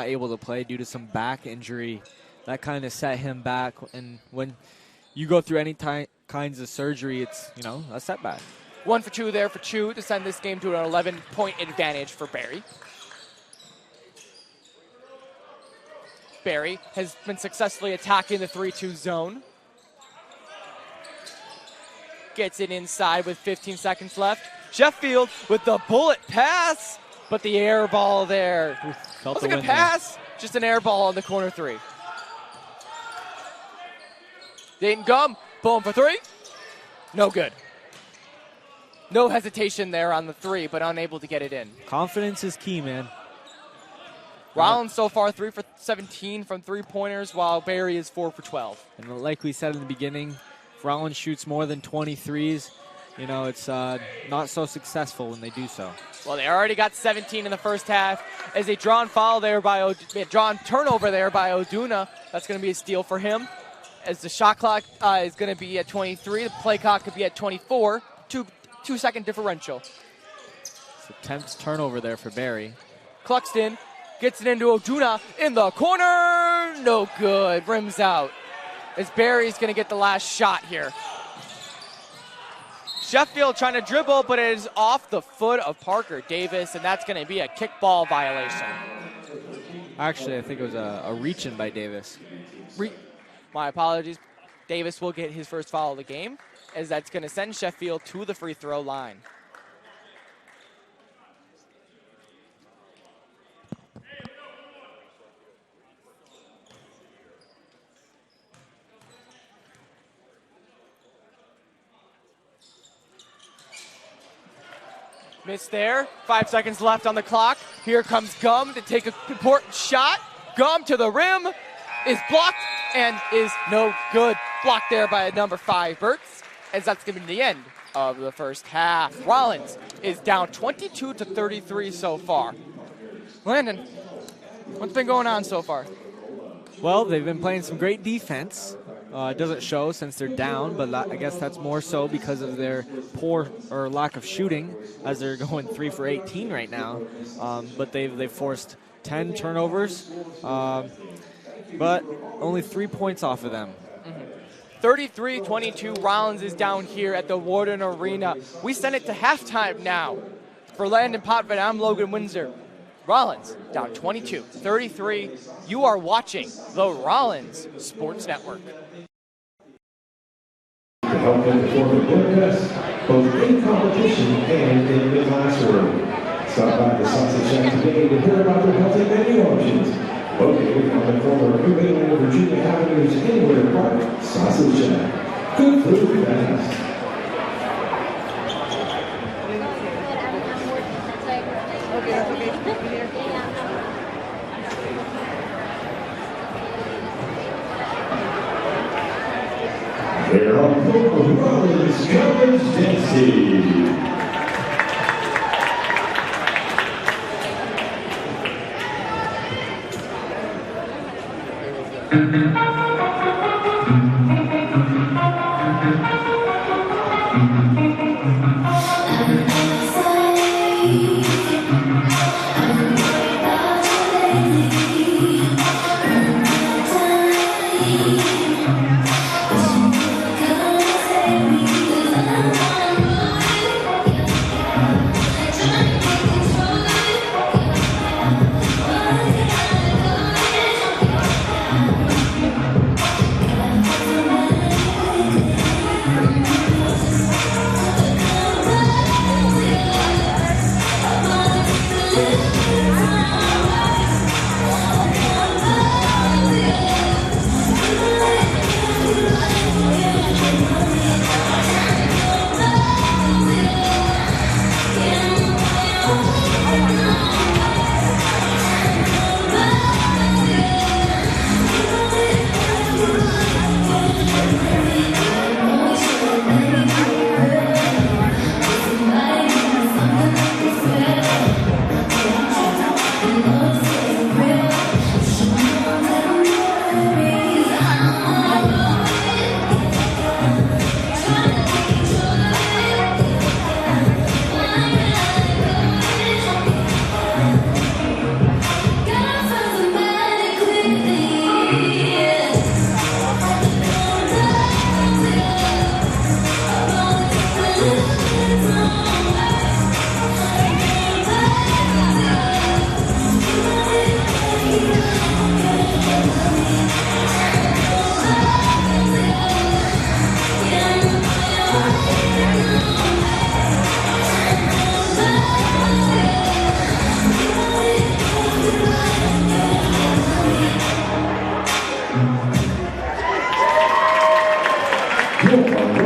able to play due to some back injury. That kind of set him back. And when you go through any kinds of surgery, it's, you know, a setback. 1 for 2 there for Chu to send this game to an 11-point advantage for Barry. Barry has been successfully attacking the 3-2 zone. Gets it inside with 15 seconds left. Sheffield with the bullet pass, but the air ball there. That was a good pass, just an air ball on the corner 3. Dayton Gum, boom for 3. No good. No hesitation there on the 3, but unable to get it in. Confidence is key, man. Rollins so far 3 for 17 from three-pointers, while Barry is 4 for 12. And like we said in the beginning, if Rollins shoots more than 23s, you know, it's not so successful when they do so. Well, they already got 17 in the first half. As a drawn foul there by drawn turnover there by Oduna. That's going to be a steal for him. As the shot clock is going to be at 23, the play clock could be at 24. Two-second differential. It's the 10th turnover there for Barry. Cluxton gets it into Oduna in the corner. No good. Rims out. As Barry's going to get the last shot here. Sheffield trying to dribble, but it is off the foot of Parker Davis, and that's going to be a kickball violation. Actually, I think it was a reach-in by Davis. My apologies. Davis will get his first foul of the game, as that's going to send Sheffield to the free throw line. Missed there. 5 seconds left on the clock. Here comes Gum to take an important shot. Gum to the rim is blocked and is no good. Blocked there by number 5, Burtz, as that's going to be the end of the first half. Rollins is down 22-33 so far. Landon, what's been going on so far? Well, they've been playing some great defense. It doesn't show since they're down, but I guess that's more so because of their poor or lack of shooting, as they're going 3 for 18 right now. But they've forced 10 turnovers, but only 3 points off of them. 33-22, Rollins is down here at the Warden Arena. We send it to halftime now. For Landon Potvin, I'm Logan Windsor. Rollins down 22-33. You are watching the Rollins Sports Network. To help them perform their best, both in competition and in the classroom. Stop by the Sausage Shack today to hear about their healthy menu options. Located on the corner of New England and Virginia Avenues, Anywhere Park, Sausage Shack. Good food fast. Here on the Rollins College Density.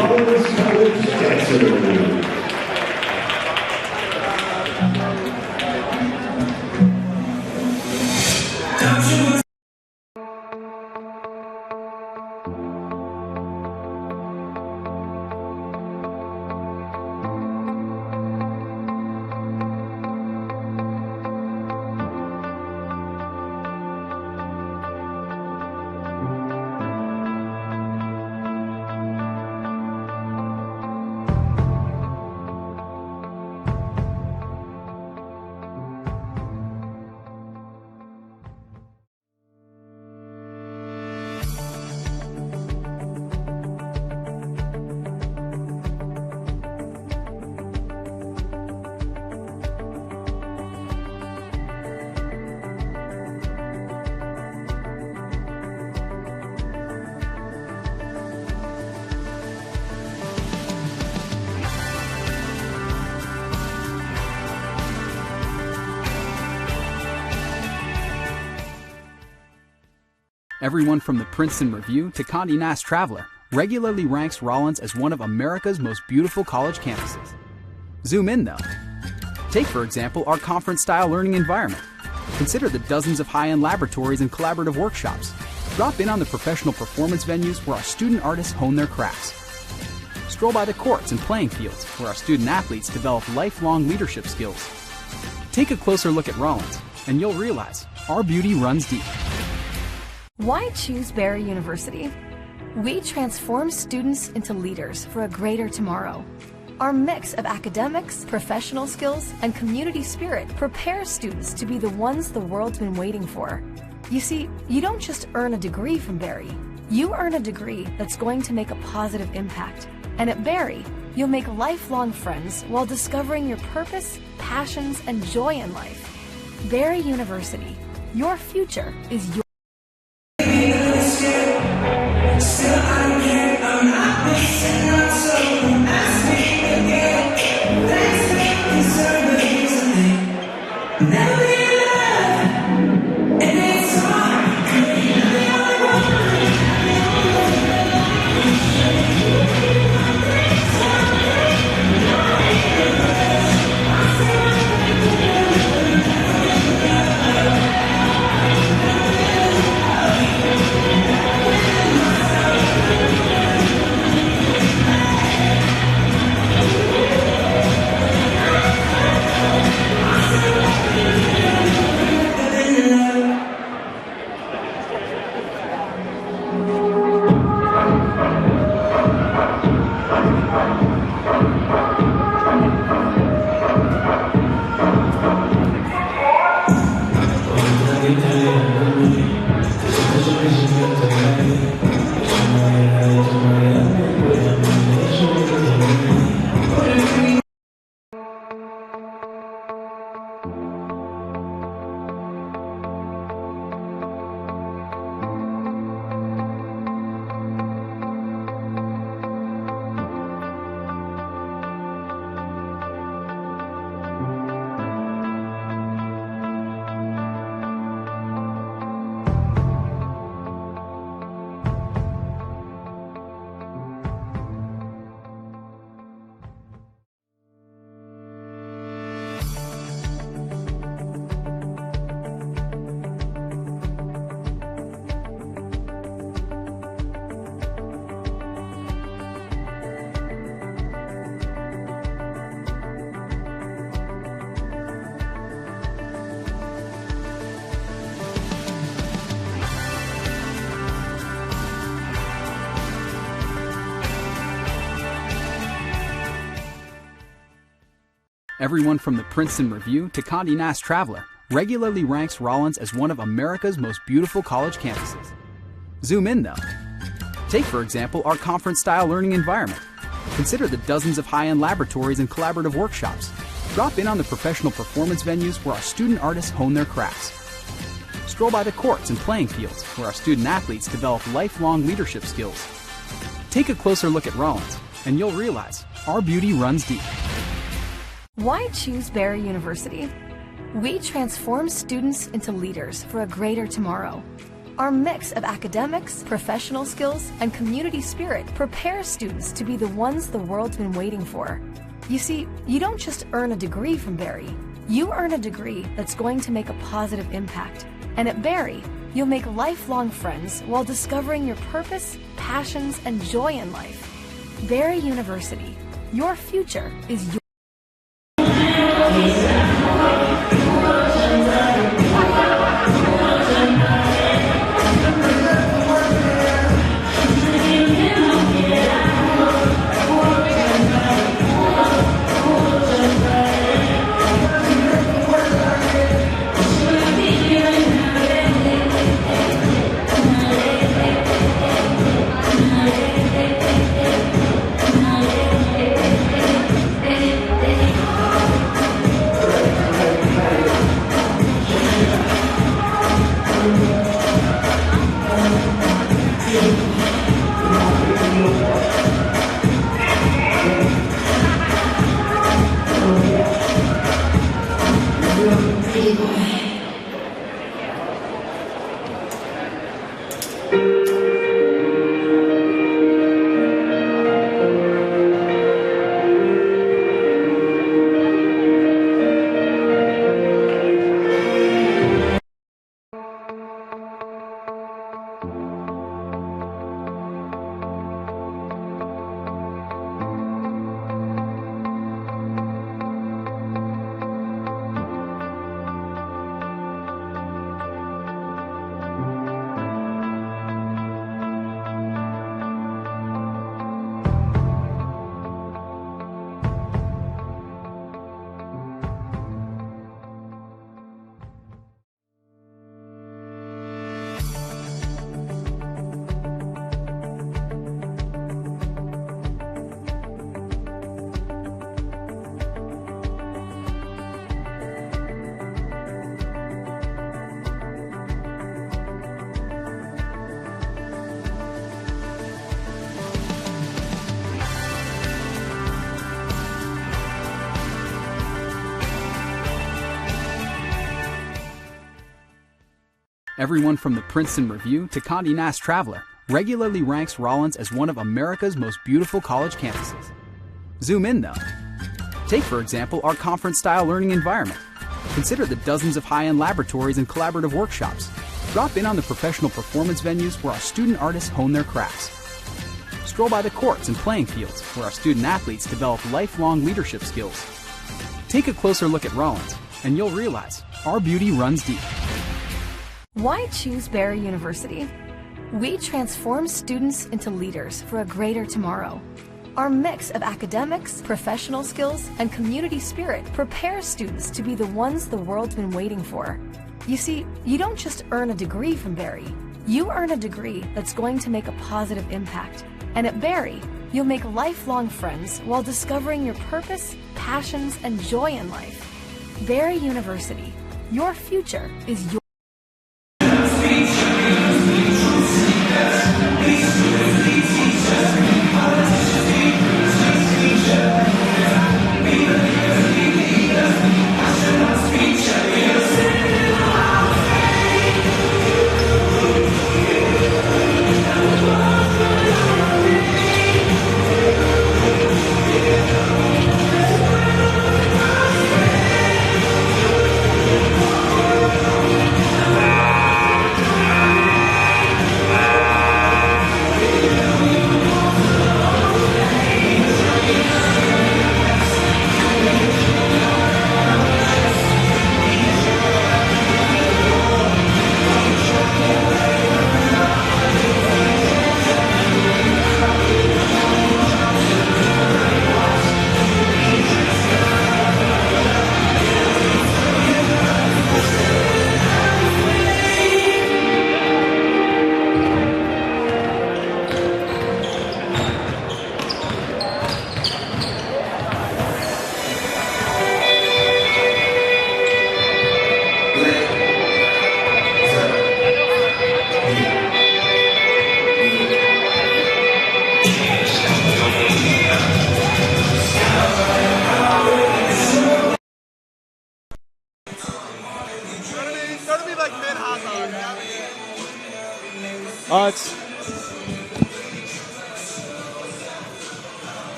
Rollins College Dancer. Everyone from the Princeton Review to Condé Nast Traveler regularly ranks Rollins as one of America's most beautiful college campuses. Zoom in though. Take, for example, our conference-style learning environment. Consider the dozens of high-end laboratories and collaborative workshops. Drop in on the professional performance venues where our student artists hone their crafts. Stroll by the courts and playing fields where our student athletes develop lifelong leadership skills. Take a closer look at Rollins, and you'll realize our beauty runs deep. Why choose Barry University? We transform students into leaders for a greater tomorrow. Our mix of academics, professional skills, and community spirit prepares students to be the ones the world's been waiting for. You see, you don't just earn a degree from Barry. You earn a degree that's going to make a positive impact. And at Barry, you'll make lifelong friends while discovering your purpose, passions, and joy in life. Barry University, your future is your Everyone from the Princeton Review to Condé Nast Traveler regularly ranks Rollins as one of America's most beautiful college campuses. Zoom in though. Take, for example, our conference-style learning environment. Consider the dozens of high-end laboratories and collaborative workshops. Drop in on the professional performance venues where our student artists hone their crafts. Stroll by the courts and playing fields where our student athletes develop lifelong leadership skills. Take a closer look at Rollins, and you'll realize our beauty runs deep. Why choose Barry University? We transform students into leaders for a greater tomorrow. Our mix of academics, professional skills, and community spirit prepares students to be the ones the world's been waiting for. You see, you don't just earn a degree from Barry. You earn a degree that's going to make a positive impact. And at Barry, you'll make lifelong friends while discovering your purpose, passions, and joy in life. Barry University, your future is your Everyone from the Princeton Review to Condé Nast Traveler regularly ranks Rollins as one of America's most beautiful college campuses. Zoom in, though. Take, for example, our conference-style learning environment. Consider the dozens of high-end laboratories and collaborative workshops. Drop in on the professional performance venues where our student artists hone their crafts. Stroll by the courts and playing fields where our student athletes develop lifelong leadership skills. Take a closer look at Rollins, and you'll realize our beauty runs deep. Why choose Barry University? We transform students into leaders for a greater tomorrow. Our mix of academics, professional skills, and community spirit prepares students to be the ones the world's been waiting for. You see, you don't just earn a degree from Barry. You earn a degree that's going to make a positive impact. And at Barry, you'll make lifelong friends while discovering your purpose, passions, and joy in life. Barry University. Your future is your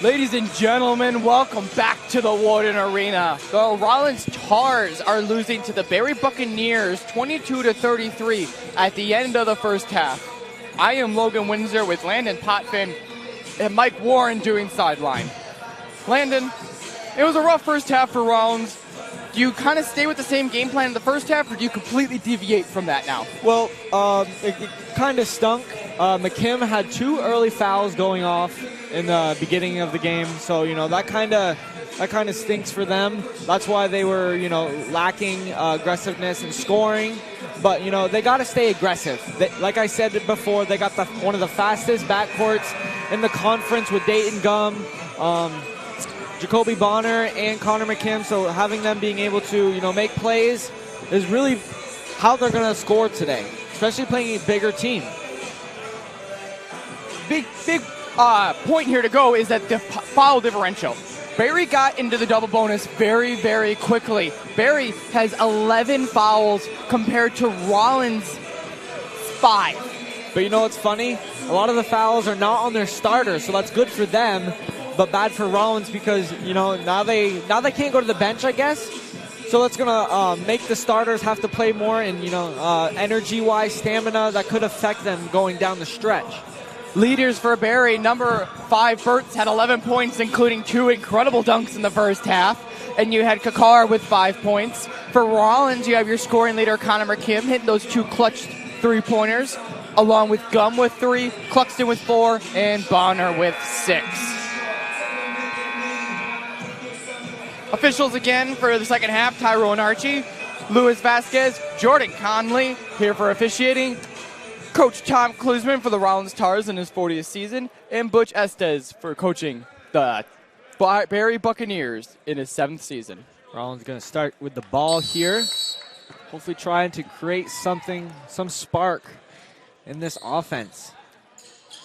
Ladies and gentlemen, welcome back to the Warden Arena. The Rollins Tars are losing to the Barry Buccaneers 22-33 at the end of the first half. I am Logan Windsor with Landon Potvin and Mike Warren doing sideline. Landon, it was a rough first half for Rollins. Do you kind of stay with the same game plan in the first half, or do you completely deviate from that now? Well, it kind of stunk. McKim had 2 early fouls going off in the beginning of the game, so that kind of stinks for them. That's why they were lacking aggressiveness and scoring. But they got to stay aggressive. Like I said before, they got one of the fastest backcourts in the conference with Dayton Gum, Jacoby Bonner, and Connor McKim. So having them being able to make plays is really how they're going to score today, especially playing a bigger team. Big point here to go is that the foul differential. Barry got into the double bonus very, very quickly. Barry has 11 fouls compared to Rollins' 5. But you know what's funny? A lot of the fouls are not on their starters, so that's good for them, but bad for Rollins because now they can't go to the bench, I guess. So that's gonna make the starters have to play more, and energy-wise, stamina that could affect them going down the stretch. Leaders for Barry, number 5 Burtz had 11 points, including 2 incredible dunks in the first half. And you had Kakar with 5 points. For Rollins, you have your scoring leader, Connor McKim, hitting those 2 clutch three-pointers, along with Gum with 3, Cluxton with 4, and Bonner with 6. Officials again for the second half, Tyrone Archie, Luis Vasquez, Jordan Conley here for officiating, Coach Tom Klusman for the Rollins Tars in his 40th season, and Butch Estes for coaching the Barry Buccaneers in his 7th season. Rollins going to start with the ball here, hopefully trying to create some spark in this offense.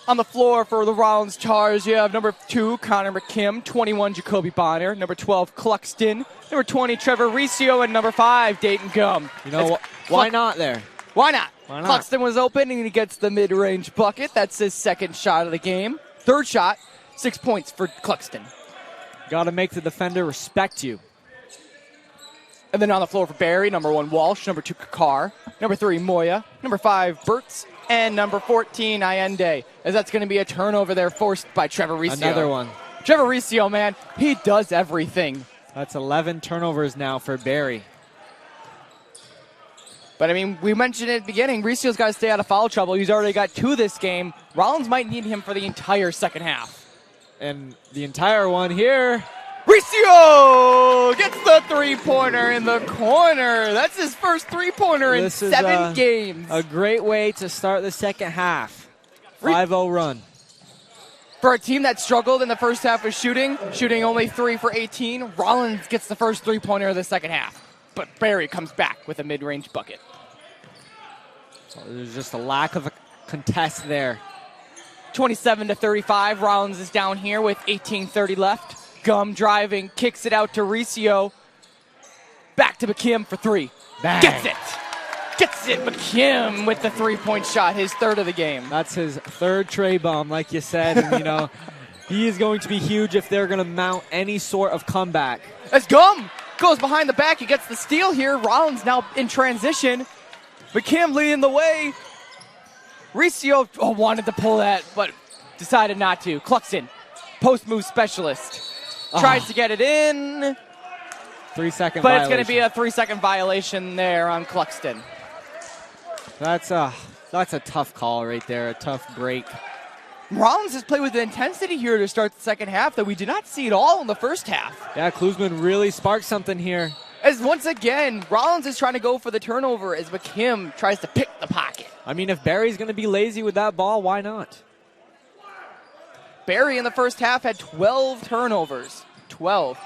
On the floor for the Rollins Tars, you have number 2, Connor McKim, 21, Jacoby Bonner, number 12, Cluxton, number 20, Trevor Riccio, and number 5, Dayton Gum. You know, why not there? Why not? Why not? Cluxton was open, and he gets the mid-range bucket. That's his second shot of the game. Third shot, 6 points for Cluxton. Got to make the defender respect you. And then on the floor for Barry, number 1, Walsh, number 2, Kakar, number 3, Moya, number 5, Burtz, and number 14, Allende, as that's going to be a turnover there forced by Trevor Riccio. Another one. Trevor Riccio, man, he does everything. That's 11 turnovers now for Barry. But, I mean, we mentioned at the beginning, Riccio's got to stay out of foul trouble. He's already got 2 this game. Rollins might need him for the entire second half. And the entire one here. Riccio gets the three-pointer in the corner. That's his first three-pointer in 7 games. A great way to start the second half. 5-0 run. For a team that struggled in the first half of shooting only 3 for 18, Rollins gets the first three-pointer of the second half. But Barry comes back with a mid-range bucket. So there's just a lack of a contest there. 27-35, Rollins is down here with 18:30 left. Gum driving, kicks it out to Riccio. Back to McKim for 3. Bang. Gets it, McKim with the three-point shot, his third of the game. That's his third tray bomb, like you said. And, you know, he is going to be huge if they're going to mount any sort of comeback. As Gum goes behind the back, he gets the steal here. Rollins now in transition. McKim leading the way. Riccio wanted to pull that, but decided not to. Cluxton, post-move specialist. Tries to get it in. 3-second but violation. It's going to be a 3-second violation there on Cluxton. That's a tough call right there, a tough break. Rollins has played with intensity here to start the second half that we did not see at all in the first half. Yeah, Klusman really sparked something here. As once again, Rollins is trying to go for the turnover as McKim tries to pick the pocket. I mean, if Barry's going to be lazy with that ball, why not? Barry in the first half had 12 turnovers. 12.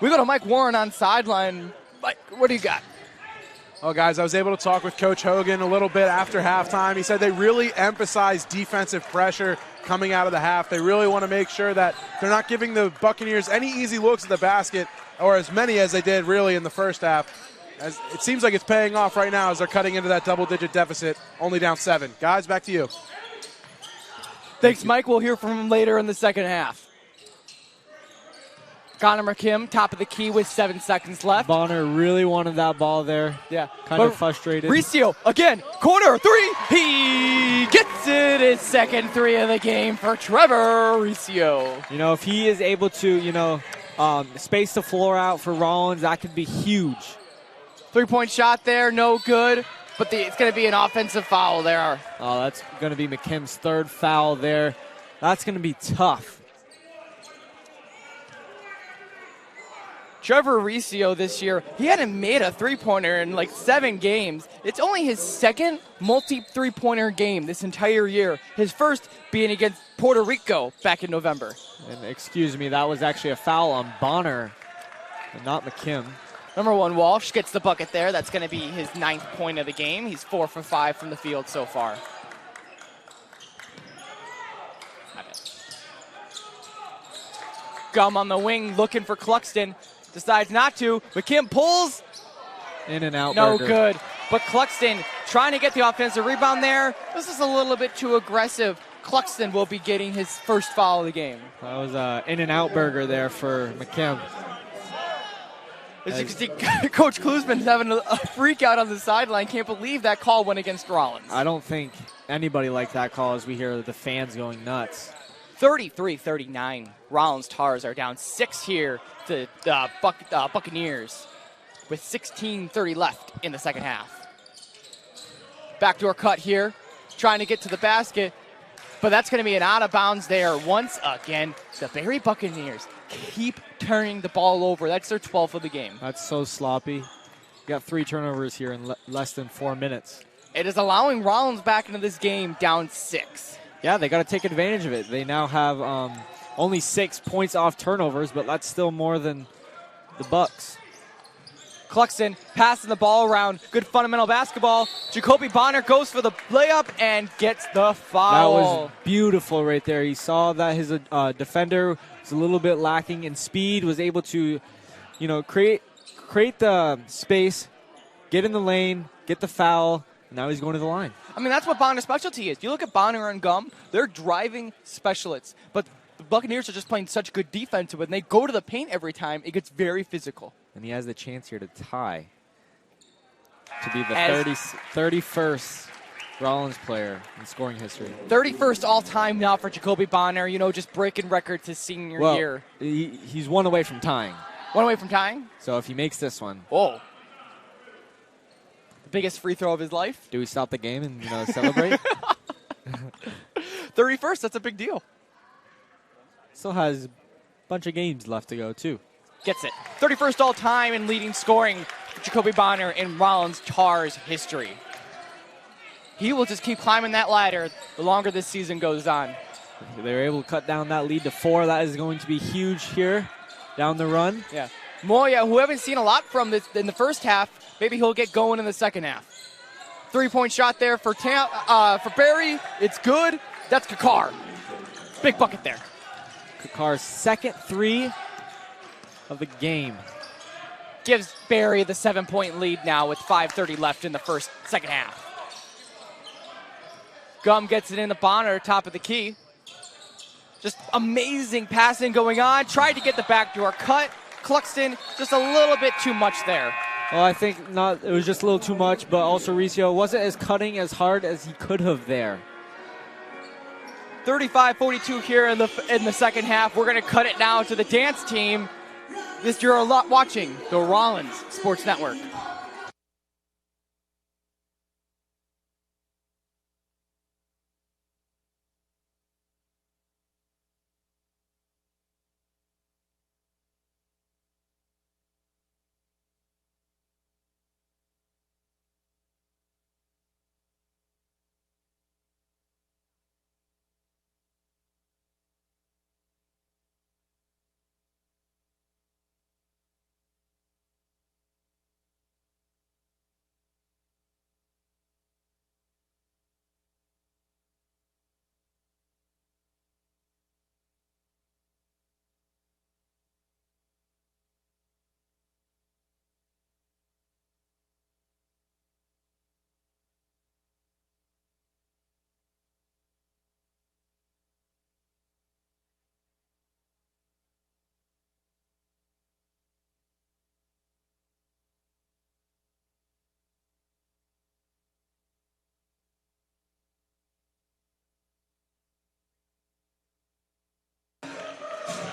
We go to Mike Warren on sideline. Mike, what do you got? Oh, guys, I was able to talk with Coach Hogan a little bit after halftime. He said they really emphasize defensive pressure coming out of the half. They really want to make sure that they're not giving the Buccaneers any easy looks at the basket, or as many as they did really in the first half. As it seems like it's paying off right now as they're cutting into that double-digit deficit, only down 7. Guys, back to you. Thanks, Mike. We'll hear from him later in the second half. Connor McKim, top of the key with 7 seconds left. Bonner really wanted that ball there. Yeah. Kind of frustrated. Riccio, again, corner 3. He gets it, his second 3 of the game for Trevor Riccio. You know, if he is able to, space the floor out for Rollins, that could be huge. 3-point shot there, no good. But it's going to be an offensive foul there. Oh, that's going to be McKim's third foul there. That's going to be tough. Trevor Riccio this year, he hadn't made a three-pointer in like 7 games. It's only his second multi-three-pointer game this entire year. His first being against Puerto Rico back in November. And excuse me, that was actually a foul on Bonner and not McKim. Number 1, Walsh gets the bucket there. That's going to be his 9th point of the game. He's 4 for 5 from the field so far. Gum on the wing looking for Cluxton. Decides not to. McKim pulls. In and out. No burger. good. But Cluxton trying to get the offensive rebound there. This is a little bit too aggressive. Cluxton will be getting his first foul of the game. That was an in and out burger there for McKim. As you can see, Coach Klusman's having a freak out on the sideline. Can't believe that call went against Rollins. I don't think anybody liked that call as we hear the fans going nuts. 33-39. Rollins Tars are down 6 here to the Buccaneers with 16:30 left in the second half. Backdoor cut here, trying to get to the basket, but that's going to be an out of bounds there once again. The Barry Buccaneers keep turning the ball over. That's their 12th of the game. That's so sloppy. Got 3 turnovers here in less than 4 minutes. It is allowing Rollins back into this game down 6. Yeah, they got to take advantage of it. They now have only 6 points off turnovers, but that's still more than the Bucks. Cluxton passing the ball around. Good fundamental basketball. Jacoby Bonner goes for the layup and gets the foul. That was beautiful right there. He saw that his defender was a little bit lacking in speed, was able to, create the space, get in the lane, get the foul, and now he's going to the line. I mean, that's what Bonner's specialty is. You look at Bonner and Gum, they're driving specialists. But the Buccaneers are just playing such good defense. When they go to the paint every time, it gets very physical. And he has the chance here to tie to be the 31st Rollins player in scoring history. 31st all-time now for Jacoby Bonner, just breaking records his senior year. He's one away from tying. One away from tying? So if he makes this one. Oh. The biggest free throw of his life? Do we stop the game and celebrate? 31st, that's a big deal. Still has a bunch of games left to go, too. Gets it. 31st all-time in leading scoring for Jacoby Bonner in Rollins Tars history. He will just keep climbing that ladder the longer this season goes on. They were able to cut down that lead to 4. That is going to be huge here down the run. Yeah. Moya, who haven't seen a lot from this in the first half, maybe he'll get going in the second half. 3-point shot there for Barry. It's good. That's Kakar. Big bucket there. Kakar's second 3 of the game. Gives Barry the 7-point lead now with 5:30 left in the second half. Gum gets it in the Bonner, top of the key. Just amazing passing going on. Tried to get the backdoor cut. Cluxton, just a little bit too much there. Well, I think not. It was just a little too much, but also Riccio wasn't as cutting as hard as he could have there. 35-42 here in the second half. We're going to cut it now to the dance team. You're watching the Rollins Sports Network.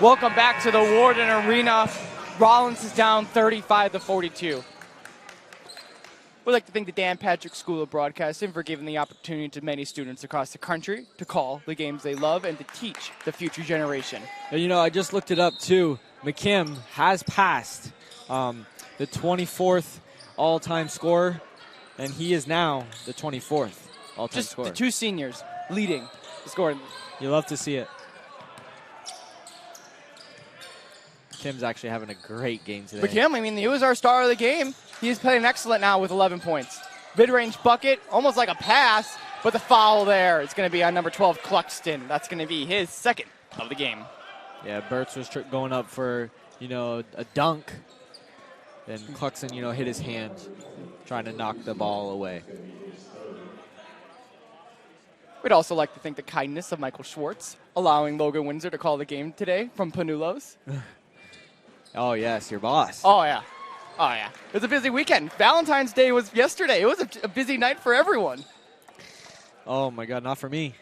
Welcome back to the Warden Arena. Rollins is down 35-42. We'd like to thank the Dan Patrick School of Broadcasting for giving the opportunity to many students across the country to call the games they love and to teach the future generation. And I just looked it up too. McKim has passed the 24th all-time scorer, and he is now the 24th all-time scorer. Just the 2 seniors leading the scoring. You love to see it. Kim's actually having a great game today. McKim, he was our star of the game. He's playing excellent now with 11 points. Mid-range bucket, almost like a pass, but the foul there. It's going to be on number 12, Cluxton. That's going to be his second of the game. Yeah, Burtz was going up for, a dunk. And Cluxton, hit his hand trying to knock the ball away. We'd also like to thank the kindness of Michael Schwartz, allowing Logan Windsor to call the game today from Panulos. Oh, yes, your boss. Oh, yeah. It was a busy weekend. Valentine's Day was yesterday. It was a busy night for everyone. Oh, my God, not for me.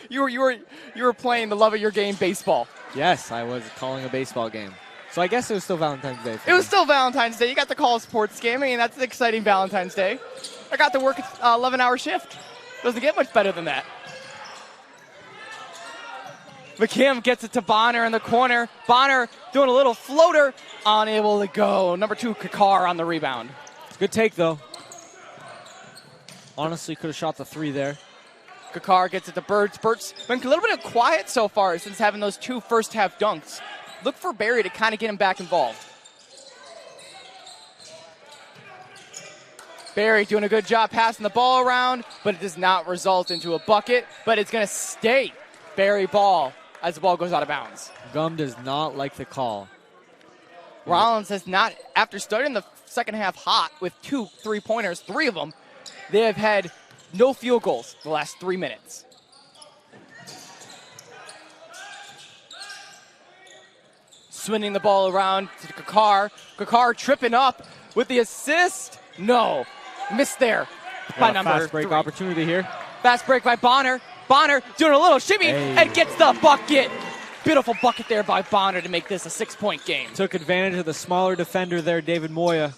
You were playing the love of your game, baseball. Yes, I was calling a baseball game. So I guess it was still Valentine's Day. It was still Valentine's Day. You got to call a sports game. That's an exciting Valentine's Day. I got to work an 11-hour shift. Doesn't get much better than that. McKim gets it to Bonner in the corner. Bonner doing a little floater, unable to go. Number 2, Kakar on the rebound. Good take, though. Honestly, could have shot the 3 there. Kakar gets it to Birds. Birds been a little bit of quiet so far since having those 2 first-half dunks. Look for Barry to kind of get him back involved. Barry doing a good job passing the ball around, but it does not result into a bucket, but it's going to stay Barry ball as the ball goes out of bounds. Gum does not like the call. Rollins has not, after starting the second half hot with 2 3-pointers, 3 of them, they have had no field goals the last 3 minutes. Swinging the ball around to Kakar. Kakar tripping up with the assist. No, missed there by number fast break 3. opportunity here. Fast break by Bonner. Bonner doing a little shimmy and gets the bucket. Beautiful bucket there by Bonner to make this a 6-point game. Took advantage of the smaller defender there, David Moya.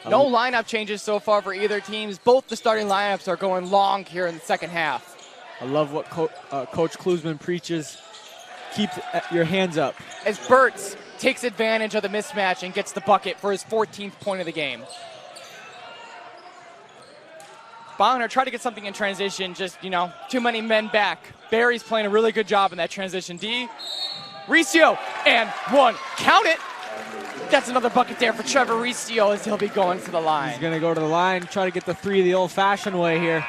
No lineup changes so far for either teams. Both the starting lineups are going long here in the second half. I love what Coach Klusman preaches. Keep your hands up. As Burtz takes advantage of the mismatch and gets the bucket for his 14th point of the game. Bonner tried to get something in transition, just, too many men back. Barry's playing a really good job in that transition D. Riccio, and 1. Count it. That's another bucket there for Trevor Riccio as he'll be going to the line. He's going to go to the line, try to get the 3 the old-fashioned way here.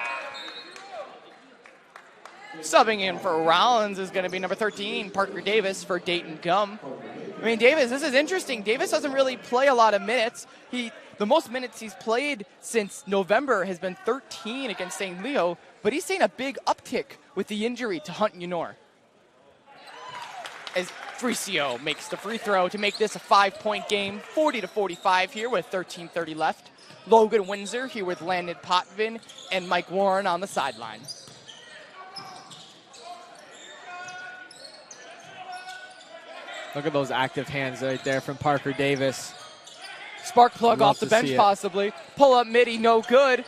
Subbing in for Rollins is going to be number 13, Parker Davis for Dayton Gum. I mean, Davis, this is interesting. Davis doesn't really play a lot of minutes. The most minutes he's played since November has been 13 against St. Leo, but he's seen a big uptick with the injury to Hunt Unor. As Riccio makes the free throw to make this a 5-point game, 40-45 here with 13:30 left. Logan Windsor here with Landon Potvin and Mike Warren on the sideline. Look at those active hands right there from Parker Davis. Spark plug Love off the to bench see it. possibly. Pull up midi, no good.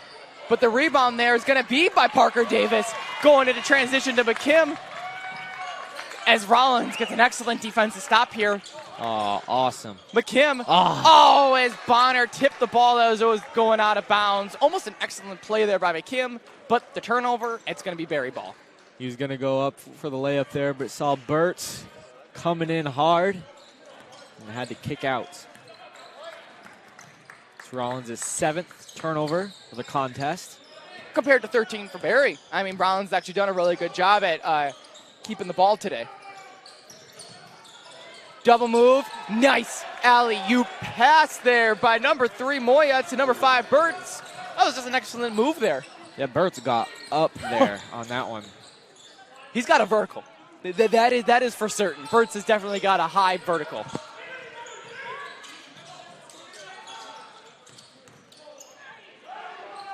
But the rebound there is going to be by Parker Davis. Going into transition to McKim. As Rollins gets an excellent defensive stop here. Oh, awesome. McKim. Oh, as Bonner tipped the ball that was going out of bounds. Almost an excellent play there by McKim. But the turnover, it's going to be Barry ball. He was going to go up for the layup there, but saw Burtz coming in hard and had to kick out. It's Rollins' 7th turnover of the contest. Compared to 13 for Barry. I mean, Rollins actually done a really good job at keeping the ball today. Double move. Nice alley-oop pass there by number 3, Moya, to number 5, Burtz. That was just an excellent move there. Yeah, Burtz got up there on that one. He's got a vertical. That is for certain. Burtz has definitely got a high vertical.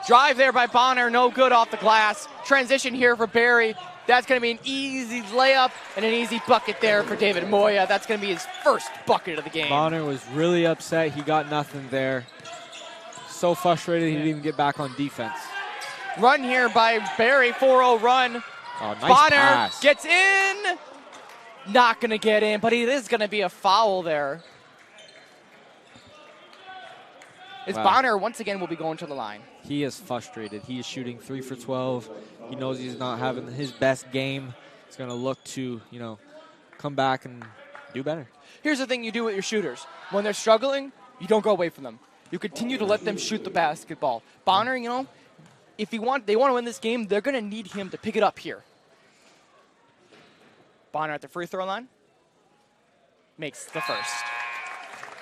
Drive there by Bonner, no good off the glass. Transition here for Barry. That's going to be an easy layup and an easy bucket there for David Moya. That's going to be his first bucket of the game. Bonner was really upset. He got nothing there. So frustrated he didn't even get back on defense. Run here by Barry, 4-0 run. Oh, nice Bonner pass. gets in. Not going to get in, but it is going to be a foul there. As Wow. Bonner, once again, will be going to the line. He is frustrated. He is shooting 3 for 12. He knows he's not having his best game. He's going to look to, come back and do better. Here's the thing you do with your shooters. When they're struggling, you don't go away from them. You continue to let them shoot the basketball. Bonner, if they want to win this game, they're going to need him to pick it up here. Bonner at the free throw line. Makes the first.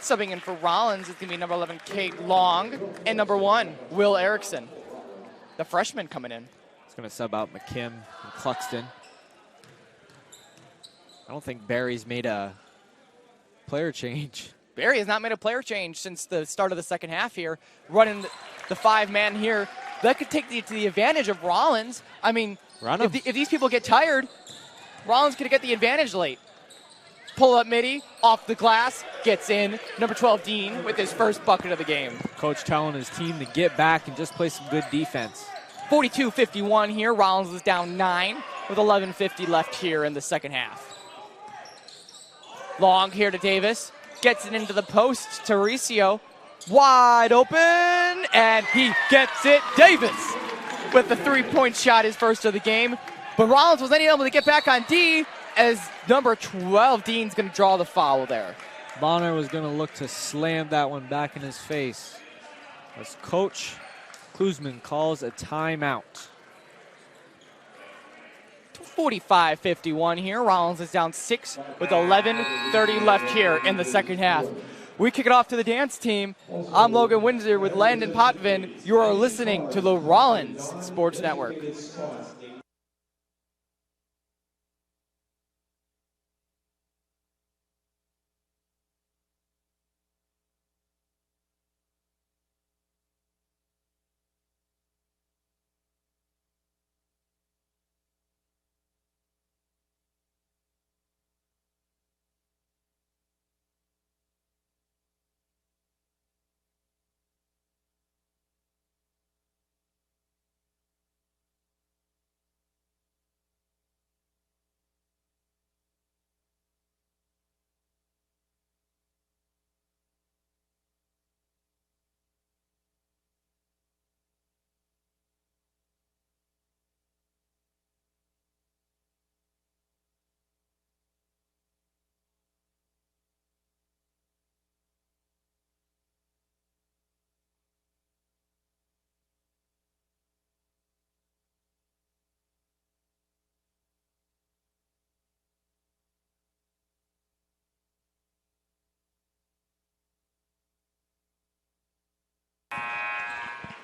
Subbing in for Rollins is going to be number 11, Kate Long, and number 1, Will Erickson. The freshman coming in. He's going to sub out McKim and Cluxton. I don't think Barry's made a player change. Barry has not made a player change since the start of the second half here. Running the 5-man here. That could take to the advantage of Rollins. I mean, if these people get tired, Rollins could get the advantage late. Pull up midi, off the glass, gets in. Number 12, Dean, with his first bucket of the game. Coach telling his team to get back and just play some good defense. 42-51 here. Rollins is down 9 with 11:50 left here in the second half. Long here to Davis. Gets it into the post to Riccio. Wide open, and he gets it. Davis with the 3-point shot, his first of the game. But Rollins was unable to get back on D, as number 12, Dean's going to draw the foul there. Bonner was going to look to slam that one back in his face as Coach Klusman calls a timeout. 45-51 here. Rollins is down 6 with 11:30 left here in the second half. We kick it off to the dance team. I'm Logan Windsor with Landon Potvin. You are listening to the Rollins Sports Network.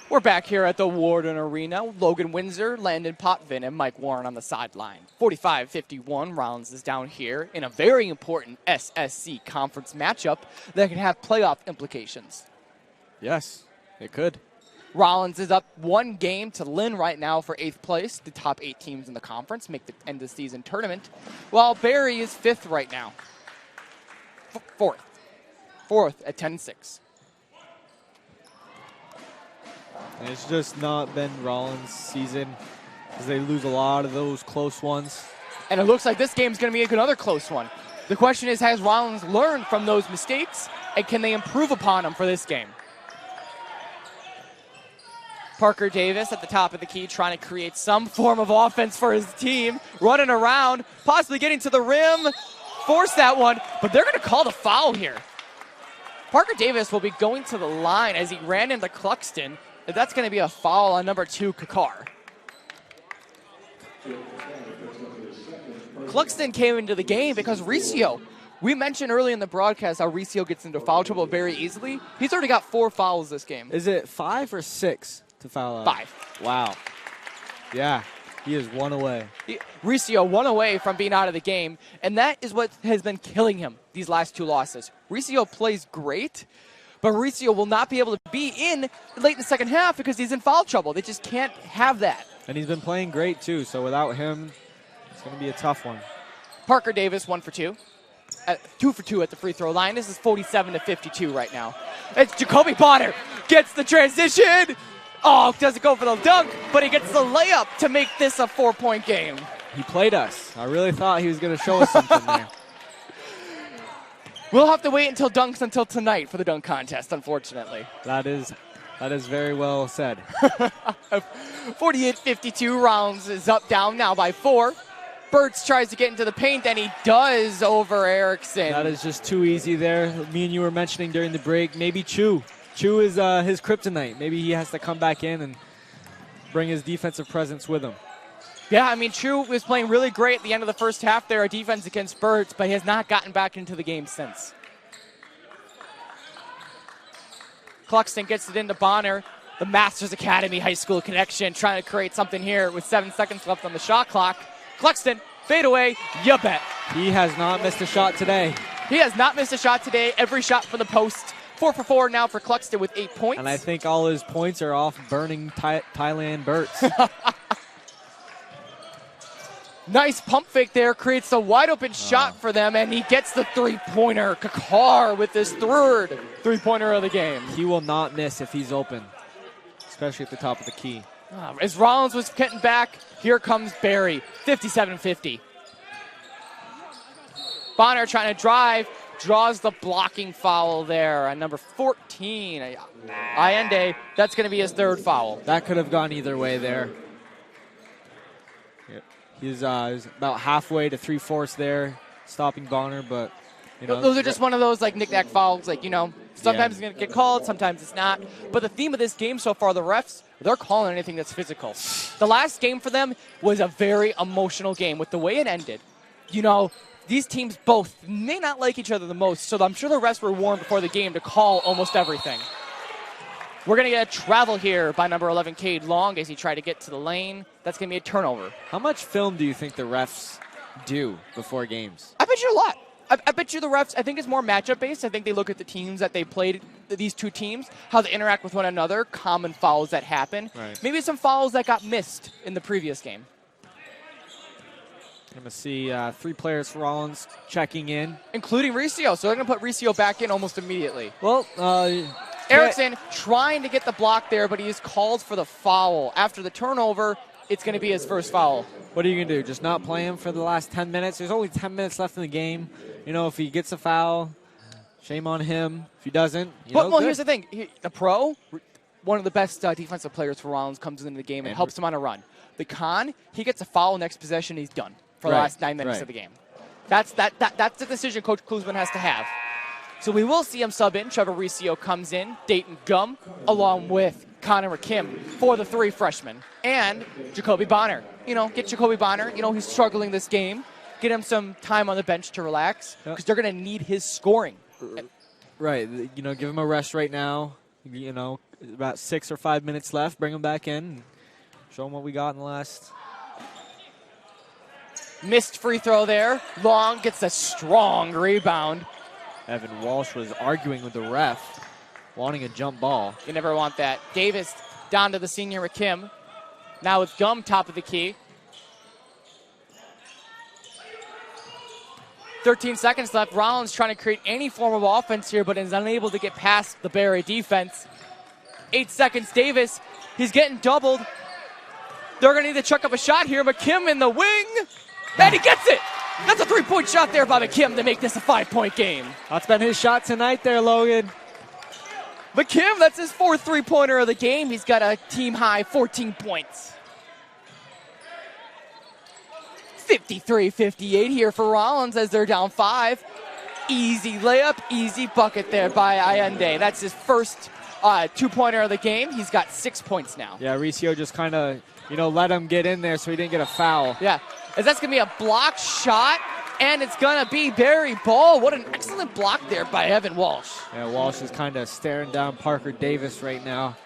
We're back here at the Warden Arena. Logan Windsor, Landon Potvin, and Mike Warren on the sideline. 45-51, Rollins is down here in a very important SSC conference matchup that can have playoff implications. Yes, it could. Rollins is up 1 game to Lynn right now for 8th place. The top 8 teams in the conference make the end of the season tournament, while Barry is 5th right now. Fourth at 10-6. And it's just not been Rollins' season because they lose a lot of those close ones. And it looks like this game's going to be another close one. The question is, has Rollins learned from those mistakes, and can they improve upon them for this game? Parker Davis at the top of the key trying to create some form of offense for his team, running around, possibly getting to the rim, force that one, but they're going to call the foul here. Parker Davis will be going to the line as he ran into Cluxton. That's going to be a foul on number 2, Kakar. Cluxton came into the game because Riccio, we mentioned early in the broadcast how Riccio gets into foul trouble very easily. He's already got 4 fouls this game. Is it 5 or 6 to foul out? 5. Wow. Yeah, he is 1 away. Riccio 1 away from being out of the game, and that is what has been killing him these last 2 losses. Riccio plays great, but Riccio will not be able to be in late in the second half because he's in foul trouble. They just can't have that. And he's been playing great, too, so without him, it's going to be a tough one. Parker Davis, 1 for 2. 2 for 2 at the free throw line. This is 47-52 right now. It's Jacoby Bonner. Gets the transition. Oh, doesn't go for the dunk, but he gets the layup to make this a 4-point game. He played us. I really thought he was going to show us something there. We'll have to wait until dunks until tonight for the dunk contest, unfortunately. That is very well said. 48-52, Rollins is up down now by 4. Burtz tries to get into the paint, and he does over Erickson. That is just too easy there. Me and you were mentioning during the break, maybe Chu. Chu is his kryptonite. Maybe he has to come back in and bring his defensive presence with him. Yeah, I mean, Chu was playing really great at the end of the first half there, a defense against Burtz, but he has not gotten back into the game since. Cluxton gets it into Bonner, the Masters Academy High School connection, trying to create something here with 7 seconds left on the shot clock. Cluxton, fade away, you bet. He has not missed a shot today. He has not missed a shot today. Every shot from the post. 4 for 4 now for Cluxton with 8 points. And I think all his points are off burning Thailand Burtz. Nice pump fake there, creates a wide open shot for them, and he gets the 3-pointer. Kakar with his 3rd 3-pointer of the game. He will not miss if he's open, especially at the top of the key. As Rollins was getting back, here comes Barry, 57-50. Bonner trying to drive, draws the blocking foul there on number 14. Allende, that's going to be his 3rd foul. That could have gone either way there. He's about halfway to 3/4 there, stopping Bonner, but those are just one of those like knick-knack fouls. Like sometimes it's gonna get called, sometimes it's not. But the theme of this game so far, the refs, they're calling anything that's physical. The last game for them was a very emotional game with the way it ended. These teams both may not like each other the most, so I'm sure the refs were warned before the game to call almost everything. We're going to get a travel here by number 11, Cade Long, as he tried to get to the lane. That's going to be a turnover. How much film do you think the refs do before games? I bet you a lot. I bet you the refs, I think it's more matchup-based. I think they look at the teams that they played, these two teams, how they interact with one another, common fouls that happen. Right. Maybe some fouls that got missed in the previous game. I'm going to see 3 players for Rollins checking in. Including Riccio, so they're going to put Riccio back in almost immediately. Well, Erickson trying to get the block there, but he is called for the foul. After the turnover, it's going to be his first foul. What are you going to do? Just not play him for the last 10 minutes? There's only 10 minutes left in the game. If he gets a foul, shame on him. If he doesn't, well, here's the thing. The pro, one of the best defensive players for Rollins, comes into the game and helps him on a run. The con, he gets a foul next possession, he's done for the last 9 minutes of the game. That's the decision Coach Klusman has to have. So we will see him sub in. Trevor Riccio comes in. Dayton Gum, along with Connor McKim for the 3 freshmen. And Jacoby Bonner. Get Jacoby Bonner. He's struggling this game. Get him some time on the bench to relax because they're going to need his scoring. Right. Give him a rest right now. About 6 or 5 minutes left. Bring him back in. And show him what we got in the last. Missed free throw there. Long gets a strong rebound. Evan Walshe was arguing with the ref, wanting a jump ball. You never want that. Davis down to the senior McKim. Now with Gum top of the key. 13 seconds left. Rollins trying to create any form of offense here, but is unable to get past the Barry defense. 8 seconds. Davis, he's getting doubled. They're going to need to chuck up a shot here. McKim in the wing, and he gets it. That's a 3-point shot there by McKim to make this a 5-point game. That's been his shot tonight there, Logan. McKim, that's his 4th 3-pointer of the game. He's got a team-high 14 points. 53-58 here for Rollins as they're down 5. Easy layup, easy bucket there by Allende. That's his first 2-pointer of the game. He's got 6 points now. Yeah, Riccio just kind of, let him get in there so he didn't get a foul. Yeah, as that's going to be a block shot, and it's going to be Barry Ball. What an excellent block there by Evan Walshe. Yeah, Walshe is kind of staring down Parker Davis right now.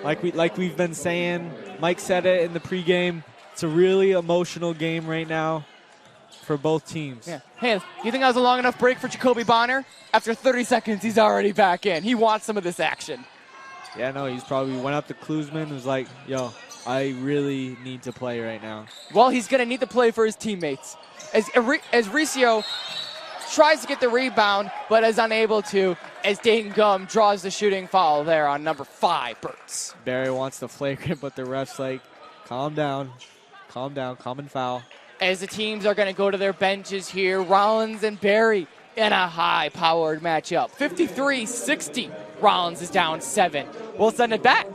Like we've been saying, Mike said it in the pregame, it's a really emotional game right now for both teams. Yeah. Hey, you think that was a long enough break for Jacoby Bonner? After 30 seconds, he's already back in. He wants some of this action. Yeah, no, he's probably went up to Klusman and was like, yo, I really need to play right now. Well, he's going to need to play for his teammates. As Riccio tries to get the rebound, but is unable to, as Dayton Gum draws the shooting foul there on number 5, Burtz. Barry wants the flagrant, but the ref's like, calm down, common foul. As the teams are going to go to their benches here, Rollins and Barry in a high-powered matchup. 53-60. Rollins is down 7. We'll send it back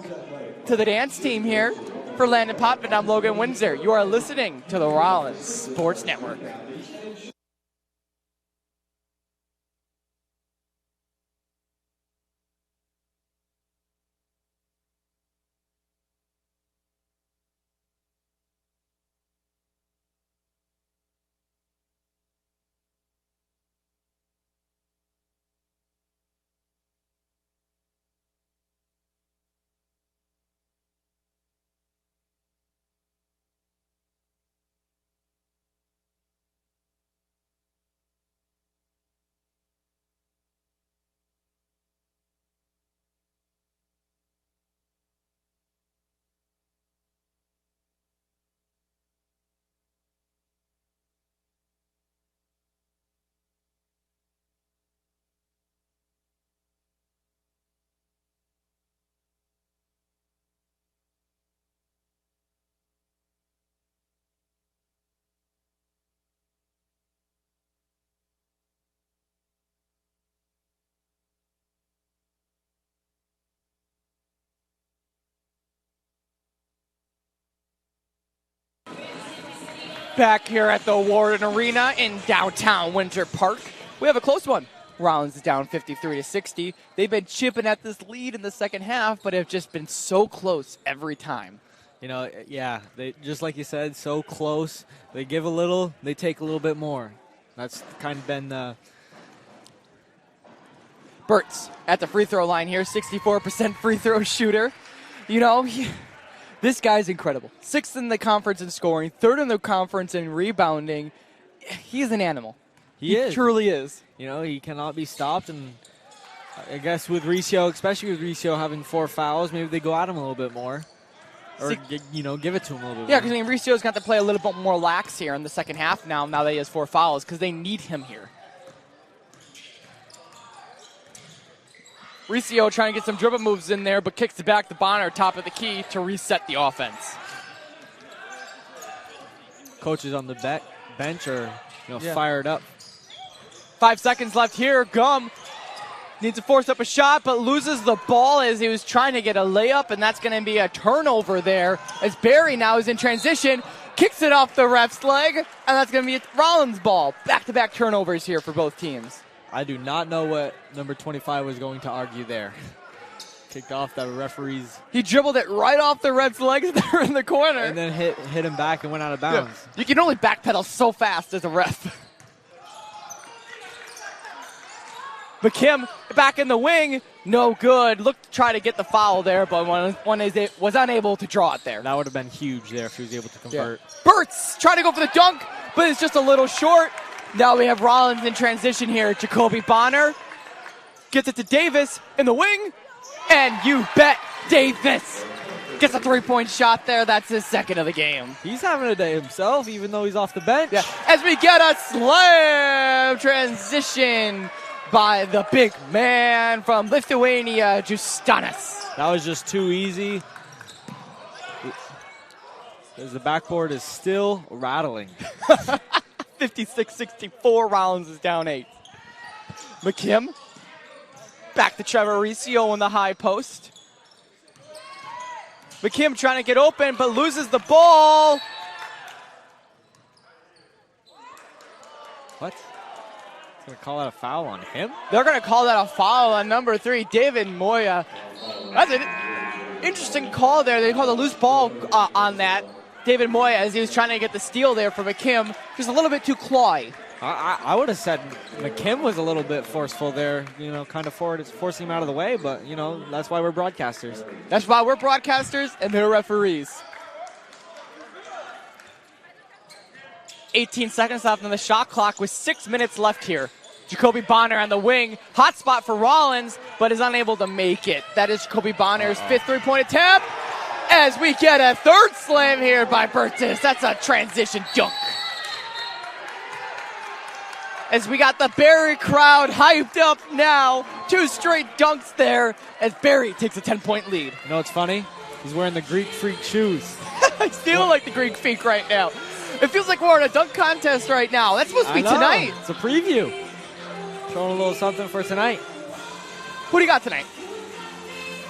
to the dance team here. For Landon Potvin, I'm Logan Windsor. You are listening to the Rollins Sports Network. Back here at the Warden Arena in downtown Winter Park, we have a close one. Rollins is down 53-60. They've been chipping at this lead in the second half, but have just been so close every time. You know, yeah, they just like you said, so close. They give a little, they take a little bit more. That's kind of been the... Burt's at the free throw line here, 64% free throw shooter. You know, this guy's incredible. 6th in the conference in scoring, 3rd in the conference in rebounding. He's an animal. He is. Truly is. You know, he cannot be stopped, and I guess with Riccio, especially with Riccio having 4 fouls, maybe they go at him a little bit more. Or, you know, give it to him a little bit Yeah, more. because I mean, Ricio's got to play a little bit more lax here in the second half now that he has 4 fouls, because they need him here. Riccio trying to get some dribble moves in there, but kicks it back to Bonner, top of the key, to reset the offense. Coaches on the bench are, fired up. 5 seconds left here. Gum needs to force up a shot, but loses the ball as he was trying to get a layup, and that's going to be a turnover there as Barry now is in transition, kicks it off the ref's leg, and that's going to be a Rollins ball. Back-to-back turnovers here for both teams. I do not know what number 25 was going to argue there. Kicked off the referee's. He dribbled it right off the ref's legs there in the corner. And then hit him back and went out of bounds. Yeah. You can only backpedal so fast as a ref. McKim back in the wing, no good. Looked to try to get the foul there, but was unable to draw it there. That would have been huge there if he was able to convert. Yeah. Burt's trying to go for the dunk, but it's just a little short. Now we have Rollins in transition here. Jacoby Bonner gets it to Davis in the wing, and you bet Davis gets a 3-point shot there. That's his 2nd of the game. He's having a day himself, even though he's off the bench. Yeah. As we get a slam transition by the big man from Lithuania, Justanas. That was just too easy. As the backboard is still rattling. 56-64, Rollins is down 8. McKim back to Trevor Riccio in the high post. McKim trying to get open, but loses the ball. What? Going to call that a foul on him? They're going to call that a foul on number 3, David Moya. That's an interesting call there. They called a loose ball on that. David Moya, as he was trying to get the steal there for McKim, just a little bit too clawy. I would have said McKim was a little bit forceful there, kind of forcing him out of the way, but, that's why we're broadcasters. That's why we're broadcasters and they're referees. 18 seconds left on the shot clock with 6 minutes left here. Jacoby Bonner on the wing. Hot spot for Rollins, but is unable to make it. That is Jacoby Bonner's 5th 3-point attempt. As we get a 3rd slam here by Burtis. That's a transition dunk. As we got the Barry crowd hyped up now. 2 straight dunks there as Barry takes a 10-point lead. You know what's funny? He's wearing the Greek Freak shoes. He's feeling like the Greek Freak right now. It feels like we're in a dunk contest right now. That's supposed to be tonight. It's a preview. Throwing a little something for tonight. Who do you got tonight?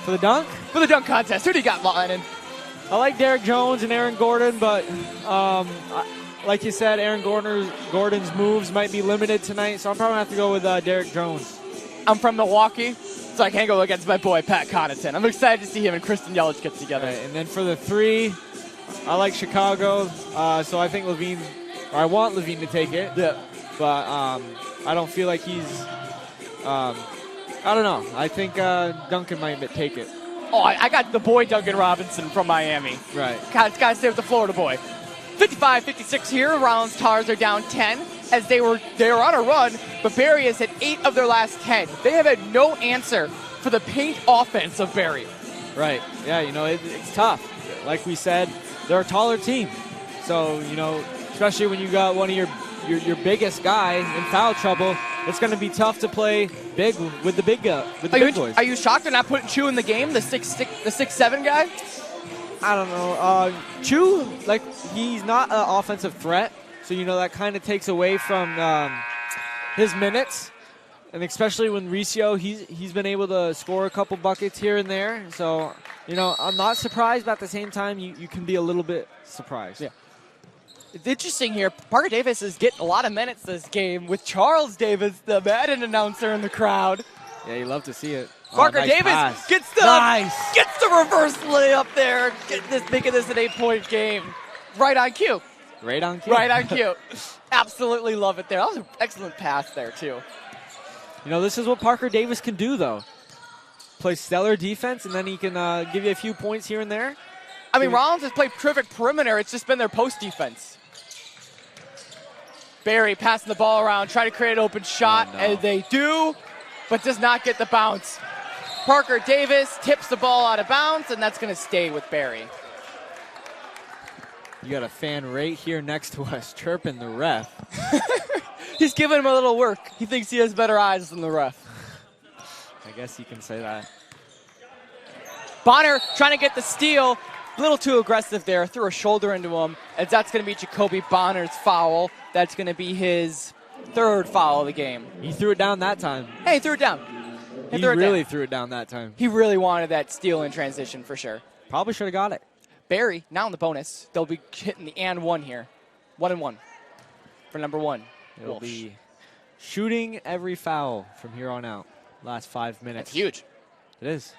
For the dunk? For the dunk contest. Who do you got, Lennon? I like Derek Jones and Aaron Gordon, but like you said, Aaron Gordon's moves might be limited tonight, so I'm probably going to have to go with Derek Jones. I'm from Milwaukee, so I can't go against my boy, Pat Connaughton. I'm excited to see him and Kristen Yelich get together. Right, and then for the 3, I like Chicago, so I think I want Levine to take it. Yeah. But I don't feel like he's, I don't know. I think Duncan might take it. Oh, I got the boy Duncan Robinson from Miami. Right. Got to stay with the Florida boy. 55-56 here. Rollins Tars are down 10 as they were on a run, but Barry has hit 8 of their last 10. They have had no answer for the paint offense of Barry. Right. Yeah, it's tough. Like we said, they're a taller team. So, especially when you got one of your biggest guy in foul trouble, it's going to be tough to play big with the big boys. Are you shocked they're not putting Chu in the game, the 6'7" guy? I don't know. Chu, he's not an offensive threat, so that kind of takes away from his minutes, and especially when Riccio, he's been able to score a couple buckets here and there. So, I'm not surprised, but at the same time, you can be a little bit surprised. Yeah. It's interesting here. Parker Davis is getting a lot of minutes this game with Charles Davis, the Madden announcer, in the crowd. Yeah, you love to see it. Parker nice Davis pass. gets the reverse layup there, making this an 8-point game. Right on cue. Right on cue. Right on cue. Absolutely love it there. That was an excellent pass there, too. You know, this is what Parker Davis can do, though. Play stellar defense, and then he can give you a few points here and there. I mean, Rollins has played terrific perimeter. It's just been their post defense. Barry passing the ball around, trying to create an open shot, and they do, but does not get the bounce. Parker Davis tips the ball out of bounds, and that's going to stay with Barry. You got a fan right here next to us chirping the ref. He's giving him a little work. He thinks he has better eyes than the ref. I guess you can say that. Bonner trying to get the steal. A little too aggressive there. Threw a shoulder into him. And that's going to be Jacoby Bonner's foul. That's going to be his 3rd foul of the game. He threw it down that time. Hey, he threw it down. He really threw it down that time. He really wanted that steal in transition for sure. Probably should have got it. Barry, now in the bonus. They'll be hitting the and 1 here. 1-1 for number 1. It'll be shooting every foul from here on out. Last 5 minutes. That's huge. It is.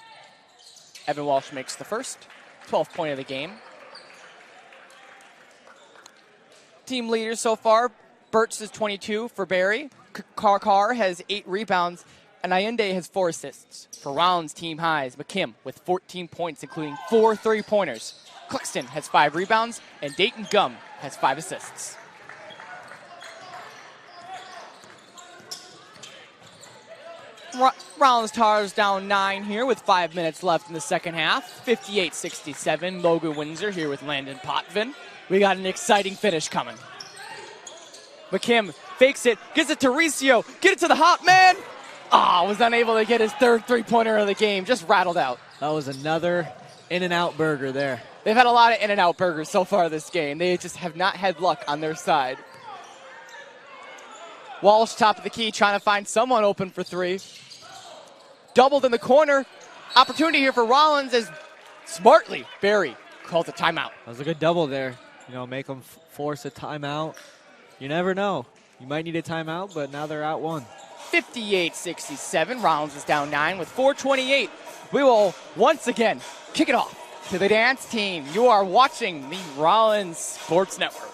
Evan Walsh makes the first. 12th point of the game. Team leaders so far. Burtz is 22 for Barry. Carr has 8 rebounds. And Allende has 4 assists. For Rollins, team highs. McKim with 14 points, including 4 3-pointers. Cluxton has 5 rebounds. And Dayton Gum has 5 assists. Rollins Tars down 9 here with 5 minutes left in the second half. 58-67. Logan Windsor here with Landon Potvin. We got an exciting finish coming. McKim fakes it, gets it to Riccio. Get it to the hot man. Was unable to get his 3rd 3-pointer of the game. Just rattled out. That was another in-and-out burger there. They've had a lot of in-and-out burgers so far this game. They just have not had luck on their side. Walsh, top of the key, trying to find someone open for 3. Doubled in the corner. Opportunity here for Rollins as smartly Barry calls a timeout. That was a good double there. You know, make them force a timeout. You never know. You might need a timeout, but now they're out 1. 58-67. Rollins is down 9 with 4:28. We will once again kick it off to the dance team. You are watching the Rollins Sports Network.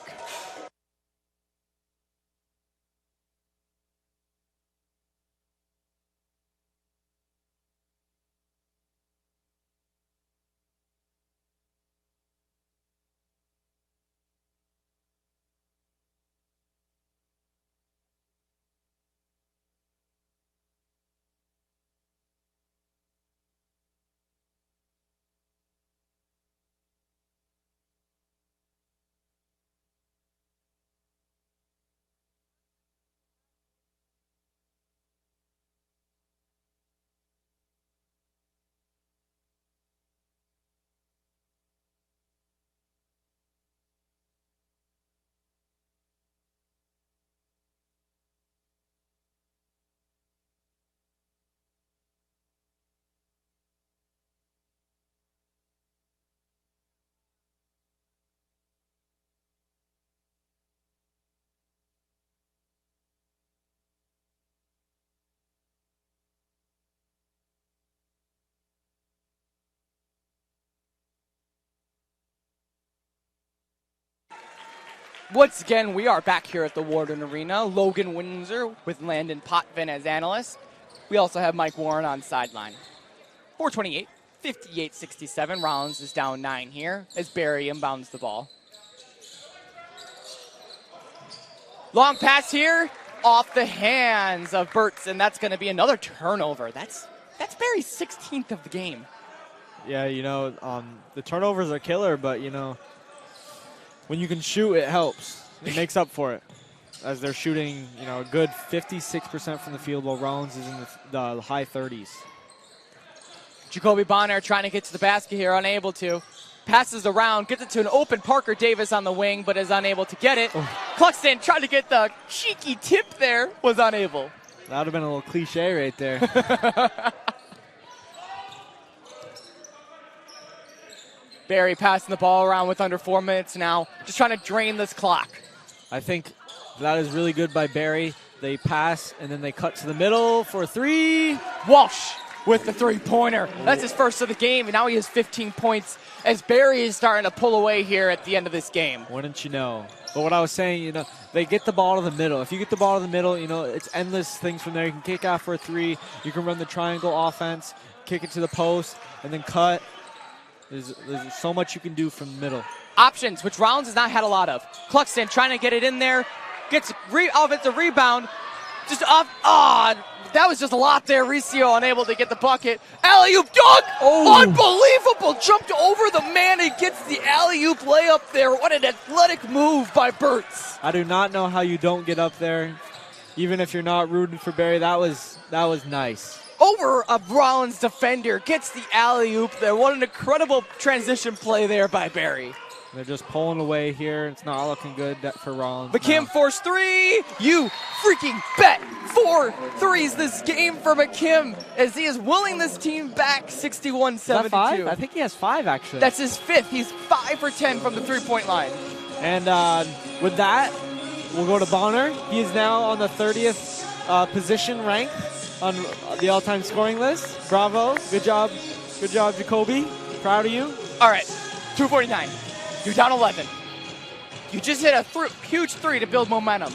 Once again, we are back here at the Warden Arena. Logan Windsor with Landon Potvin as analyst. We also have Mike Warren on sideline. 4:28, 58-67. Rollins is down 9 here as Barry inbounds the ball. Long pass here off the hands of Burtz, and that's going to be another turnover. That's Barry's 16th of the game. Yeah, you know, the turnovers are killer, but, you know, when you can shoot, it helps. It makes up for it. As they're shooting, you know, a good 56% from the field, while Rollins is in the high 30s. Jacoby Bonner trying to get to the basket here, unable to. Passes around, gets it to an open Parker Davis on the wing, but is unable to get it. Oh. Cluxton tried to get the cheeky tip there, was unable. That would have been a little cliche right there. Barry passing the ball around with under 4 minutes now, just trying to drain this clock. I think that is really good by Barry. They pass, and then they cut to the middle for a three. Walshe with the three-pointer. That's his first of the game, and now he has 15 points as Barry is starting to pull away here at the end of this game. Wouldn't you know? But what I was saying, they get the ball to the middle. If you get the ball to the middle, it's endless things from there. You can kick out for a three. You can run the triangle offense, kick it to the post, and then cut. There's so much you can do from the middle. Options, which Rollins has not had a lot of. Cluxton trying to get it in there. Gets offensive rebound. Just off. That was just a lot there. Riccio unable to get the bucket. Alley-oop dunk! Oh. Unbelievable! Jumped over the man and gets the alley-oop layup there. What an athletic move by Burtz. I do not know how you don't get up there, even if you're not rooting for Barry. That was nice. Over a Rollins defender. Gets the alley-oop there. What an incredible transition play there by Barry. They're just pulling away here. It's not looking good for Rollins. McKim forced three. You freaking bet. 4 threes this game for McKim as he is willing this team back 61-72. Is that 5? I think he has 5, actually. That's his 5th. He's 5 for 10 from the three-point line. And with that, we'll go to Bonner. He is now on the 30th position ranked on the all-time scoring list. Bravo. Good job. Good job, Jacoby. Proud of you. All right, 2:49. You're down 11. You just hit a huge three to build momentum.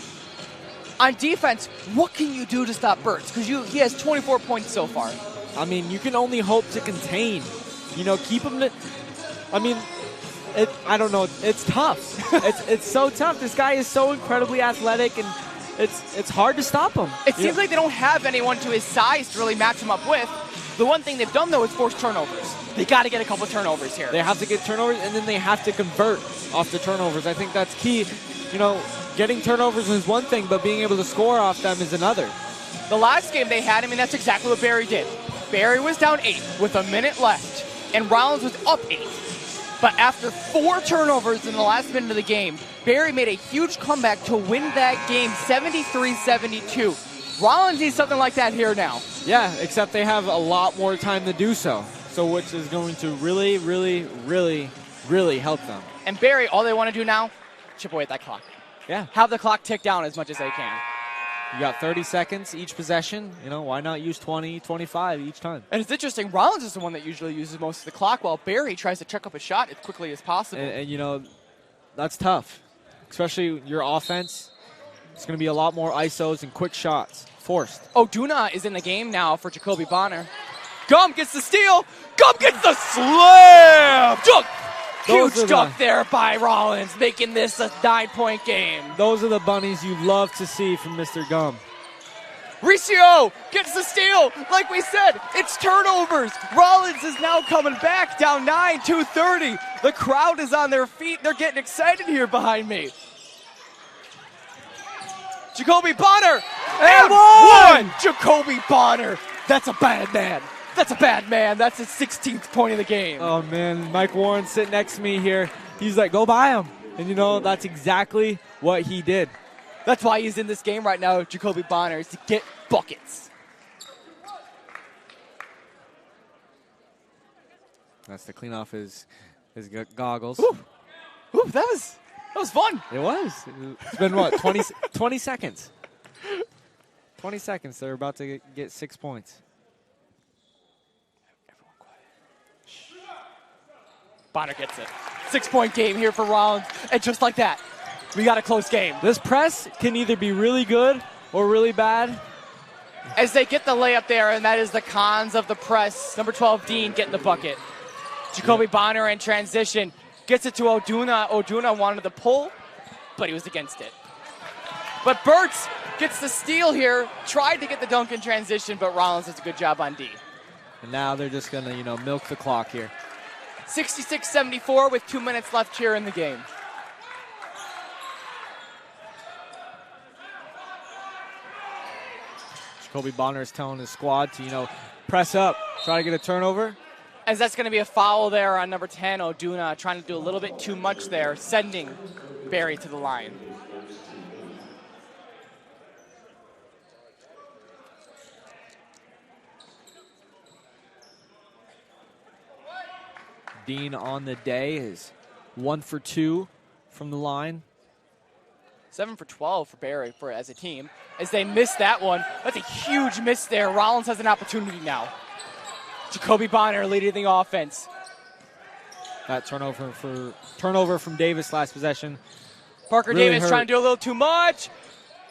On defense, what can you do to stop Burtz? Because he has 24 points so far. I mean, you can only hope to contain. Keep him to... I mean, I don't know. It's tough. it's so tough. This guy is so incredibly athletic, and it's hard to stop him. It seems like they don't have anyone to his size to really match him up with. The one thing they've done, though, is force turnovers. They got to get a couple turnovers here. They have to get turnovers, and then they have to convert off the turnovers. I think that's key. Getting turnovers is one thing, but being able to score off them is another. The last game they had, that's exactly what Barry did. Barry was down 8 with a minute left, and Rollins was up 8. But after 4 turnovers in the last minute of the game, Barry made a huge comeback to win that game 73-72. Rollins needs something like that here now. Yeah, except they have a lot more time to do so. Which is going to really, really, really, really help them. And Barry, all they want to do now, chip away at that clock. Yeah. Have the clock tick down as much as they can. You got 30 seconds each possession. Why not use 20, 25 each time? And it's interesting, Rollins is the one that usually uses most of the clock, while Barry tries to check up a shot as quickly as possible. And that's tough. Especially your offense. It's going to be a lot more ISOs and quick shots. Forced. Oduna is in the game now for Jacoby Bonner. Gum gets the steal. Gum gets the slam. Dunk. Huge dunk there by Rollins, making this a 9-point game. Those are the bunnies you love to see from Mr. Gum. Riccio gets the steal. Like we said, it's turnovers. Rollins is now coming back, down 9, 2:30. The crowd is on their feet. They're getting excited here behind me. Jacoby Bonner. And one. Jacoby Bonner. That's a bad man. That's a bad man. That's his 16th point of the game. Oh, man. Mike Warren sitting next to me here. He's like, go buy him. And, that's exactly what he did. That's why he's in this game right now, Jacoby Bonner, is to get buckets. That's to clean off his goggles. Ooh, that was fun. It was. It's been, what, 20 seconds? 20 seconds. They're about to get 6 points. Bonner gets it. 6-point game here for Rollins. And just like that, we got a close game. This press can either be really good or really bad. As they get the layup there, and that is the cons of the press. Number 12, Dean, getting the bucket. Jacoby Bonner in transition. Gets it to Oduna. Oduna wanted to pull, but he was against it. But Burtz gets the steal here. Tried to get the dunk in transition, but Rollins does a good job on D. And now they're just going to, milk the clock here. 66-74 with 2 minutes left here in the game. Jacoby Bonner is telling his squad to, press up, try to get a turnover. As that's going to be a foul there on number 10, Oduna, trying to do a little bit too much there, sending Barry to the line. Dean on the day is 1 for 2 from the line. 7 for 12 for Barry as a team. As they miss that one, that's a huge miss there. Rollins has an opportunity now. Jacoby Bonner leading the offense. That turnover from Davis last possession. Parker really Davis hurt. trying to do a little too much.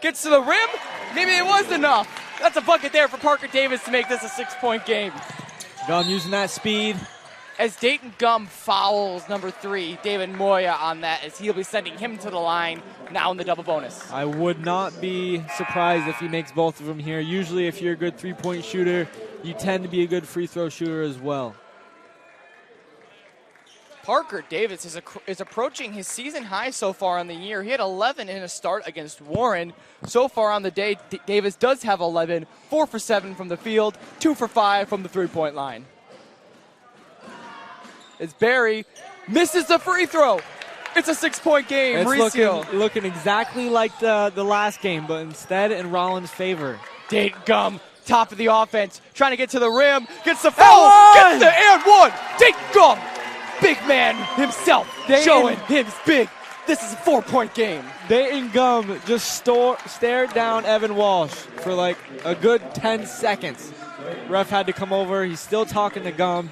Gets to the rim. Maybe it was enough. That's a bucket there for Parker Davis to make this a 6-point game. Gum using that speed. As Dayton Gum fouls number 3, David Moya, on that, as he'll be sending him to the line now in the double bonus. I would not be surprised if he makes both of them here. Usually if you're a good three-point shooter, you tend to be a good free throw shooter as well. Parker Davis is approaching his season high so far on the year. He had 11 in a start against Warren. So far on the day, Davis does have 11, 4 for 7 from the field, 2 for 5 from the three-point line. As Barry misses the free throw. It's a 6-point game. It's looking exactly like the last game, but instead in Rollins' favor. Dayton Gum, top of the offense, trying to get to the rim, gets the foul, gets the and one. Dayton Gum, big man himself, showing him big. This is a 4-point game. Dayton Gum just stared down Evan Walsh for like a good 10 seconds. Ref had to come over. He's still talking to Gum.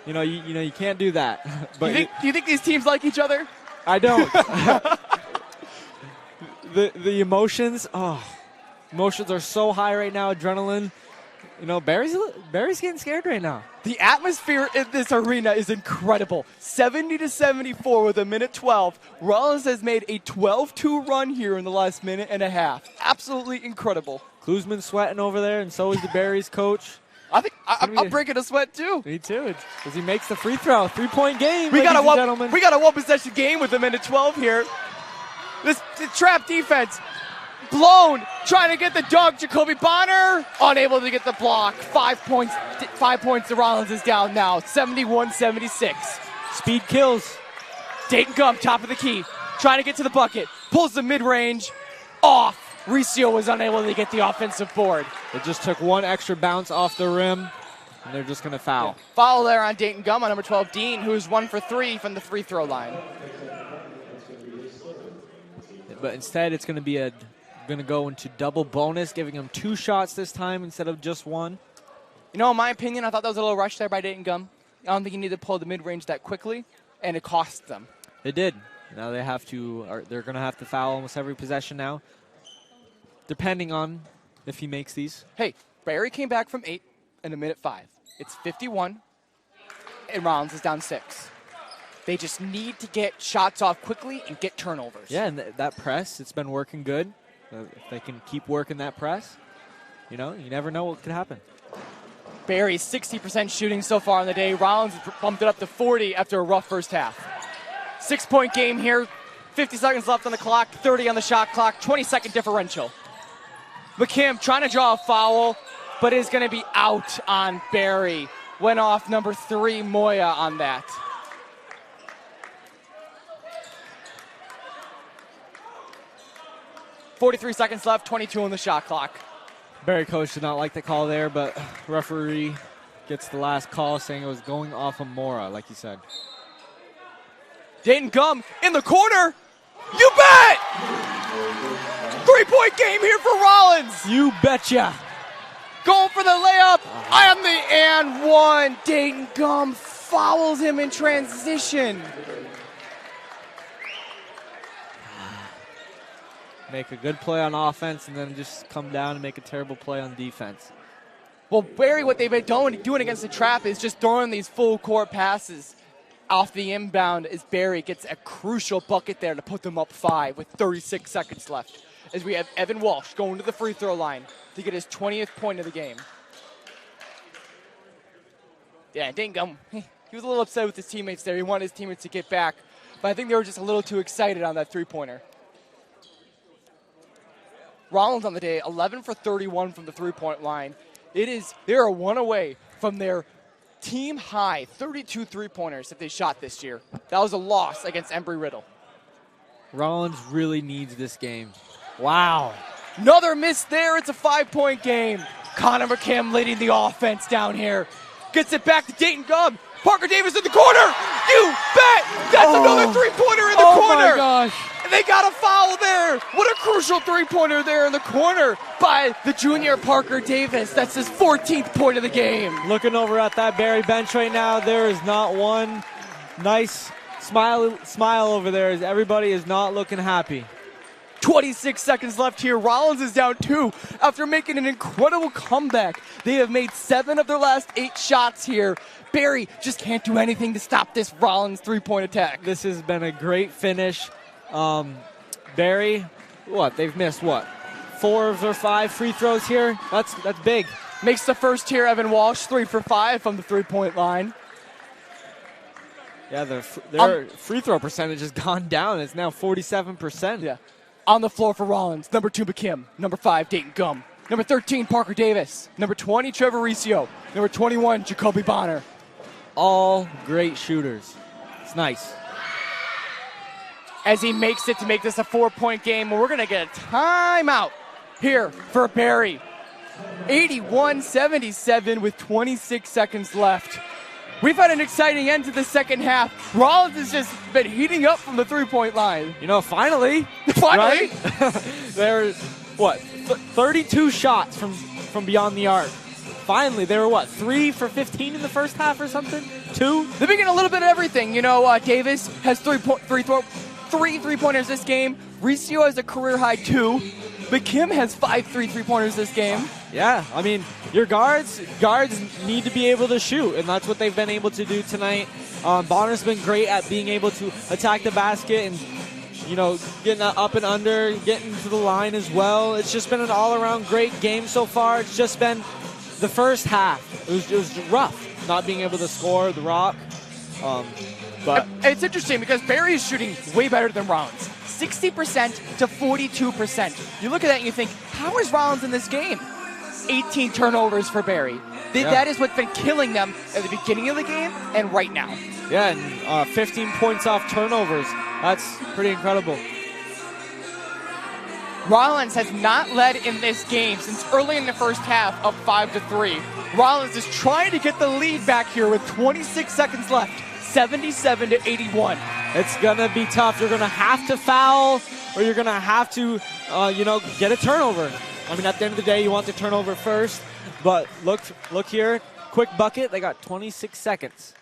You can't do that. But do you think these teams like each other? I don't. the emotions are so high right now. Adrenaline. Barry's getting scared right now. The atmosphere in this arena is incredible. 70-74 with 1:12. Rollins has made a 12-2 run here in the last minute and a half. Absolutely incredible. Kuzman's sweating over there, and so is the Barry's coach. I think I'm breaking a sweat too. Me too. Because he makes the free throw. 3-point game. We got a one possession game with 1:12 here. The trap defense. Blown, trying to get the dunk. Jacoby Bonner unable to get the block. 5 points. 5 points to Rollins is down now. 71-76. Speed kills. Dayton Gum, top of the key, trying to get to the bucket. Pulls the mid-range off. Recio was unable to get the offensive board. It just took one extra bounce off the rim, and they're just going to foul. Yeah. Foul there on Dayton Gum on number 12, Dean, who's 1 for 3 from the free throw line. But instead, it's going to go into double bonus, giving him 2 shots this time instead of just 1. In my opinion, I thought that was a little rush there by Dayton Gum. I don't think he needed to pull the mid-range that quickly, and it cost them. It did. Now they're going to have to foul almost every possession now, depending on if he makes these. Hey, Barry came back from 8 in 1:05. It's 51, and Rollins is down 6. They just need to get shots off quickly and get turnovers. Yeah, and that press, it's been working good. If they can keep working that press, you never know what could happen. Barry's 60% shooting so far on the day. Rollins bumped it up to 40 after a rough first half. 6-point game here. 50 seconds left on the clock, 30 on the shot clock, 20-second differential. McKim trying to draw a foul, but is going to be out on Barry. Went off number 3, Moya, on that. .43 seconds left, 22 on the shot clock. Barry coach did not like the call there, but referee gets the last call saying it was going off of Mora, like you said. Dayton Gum in the corner. You bet! 3-point game here for Rollins. You betcha. Going for the layup. On the and one. Dayton Gum fouls him in transition. Make a good play on offense and then just come down and make a terrible play on defense. Well, Barry, what they've been doing against the trap is just throwing these full court passes off the inbound as Barry gets a crucial bucket there to put them up 5 with 36 seconds left. As we have Evan Walsh going to the free throw line to get his 20th point of the game. Yeah, Dayton Gum, he was a little upset with his teammates there. He wanted his teammates to get back, but I think they were just a little too excited on that three-pointer. Rollins on the day, 11 for 31 from the three-point line. They are 1 away from their team high 32 three-pointers that they shot this year. That was a loss against Embry-Riddle. Rollins really needs this game. Wow. Another miss there. It's a 5-point game. Connor McKim leading the offense down here. Gets it back to Dayton Gum. Parker Davis in the corner. You bet! That's another three-pointer in the corner! Oh my gosh. They got a foul there. What a crucial three-pointer there in the corner by the junior Parker Davis. That's his 14th point of the game. Looking over at that Barry bench right now, there is not one nice smile over there. As everybody is not looking happy. 26 seconds left here. Rollins is down 2 after making an incredible comeback. They have made 7 of their last 8 shots here. Barry just can't do anything to stop this Rollins three-point attack. This has been a great finish. Barry, they've missed 4 of their 5 free throws here. That's big. Makes the first here. Evan Walsh 3 for 5 from the three-point line. Yeah, their free throw percentage has gone down. It's now 47%. Yeah. On the floor for Rollins, number 2 McKim, number 5 Dayton Gum, number 13 Parker Davis, number 20 Trevor Riccio, number 21 Jacoby Bonner. All great shooters. It's nice. As he makes it to make this a 4-point game, we're going to get a timeout here for Barry. 81-77 with 26 seconds left. We've had an exciting end to the second half. Rollins has just been heating up from the three-point line. Finally. Finally. Right? There's 32 shots from beyond the arc. Finally, they were 3 for 15 in the first half or something? 2? They've been getting a little bit of everything. Davis has 3 three-pointers this game. Riccio has a career-high 2. McKim has 5 three-pointers this game. Yeah, I mean, your guards need to be able to shoot, and that's what they've been able to do tonight. Bonner's been great at being able to attack the basket and, getting up and under, getting to the line as well. It's just been an all-around great game so far. It's just been the first half. It was rough not being able to score the rock. But it's interesting because Barry is shooting way better than Rollins. 60% to 42%. You look at that and you think, how is Rollins in this game? 18 turnovers for Barry. That is what's been killing them at the beginning of the game and right now. Yeah, and 15 points off turnovers. That's pretty incredible. Rollins has not led in this game since early in the first half, up 5-3. Rollins is trying to get the lead back here with 26 seconds left, 77-81. It's going to be tough. You're going to have to foul, or you're going to have to, get a turnover. I mean, at the end of the day, you want the turnover first. But look here. Quick bucket. They got 26 seconds.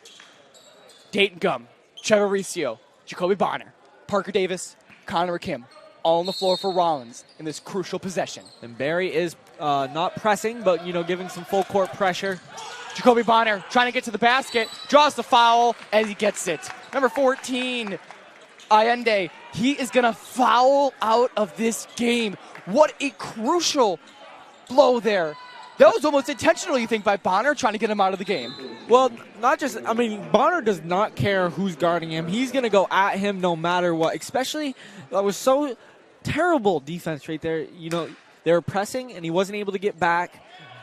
Dayton Gum, Trevor Riccio, Jacoby Bonner, Parker Davis, Connor McKim, all on the floor for Rollins in this crucial possession. And Barry is not pressing, but, giving some full court pressure. Jacoby Bonner trying to get to the basket, draws the foul, and he gets it. Number 14, Allende, he is going to foul out of this game. What a crucial blow there. That was almost intentional, you think, by Bonner trying to get him out of the game. Well, Bonner does not care who's guarding him. He's going to go at him no matter what, especially that was so terrible defense right there. They were pressing, and he wasn't able to get back,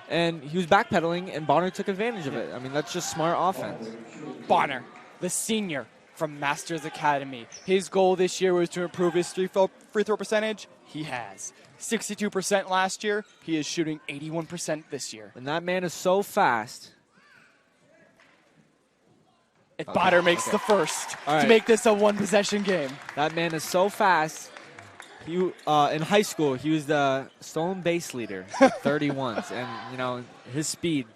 and he was backpedaling, and Bonner took advantage of it. I mean, that's just smart offense. Bonner, the senior from Masters Academy. His goal this year was to improve his free throw percentage. He has. 62% last year. He is shooting 81% this year. And that man is so fast. If Bonner makes the first to make this a one-possession game. That man is so fast. He in high school, he was the stolen base leader with 31s. And, his speed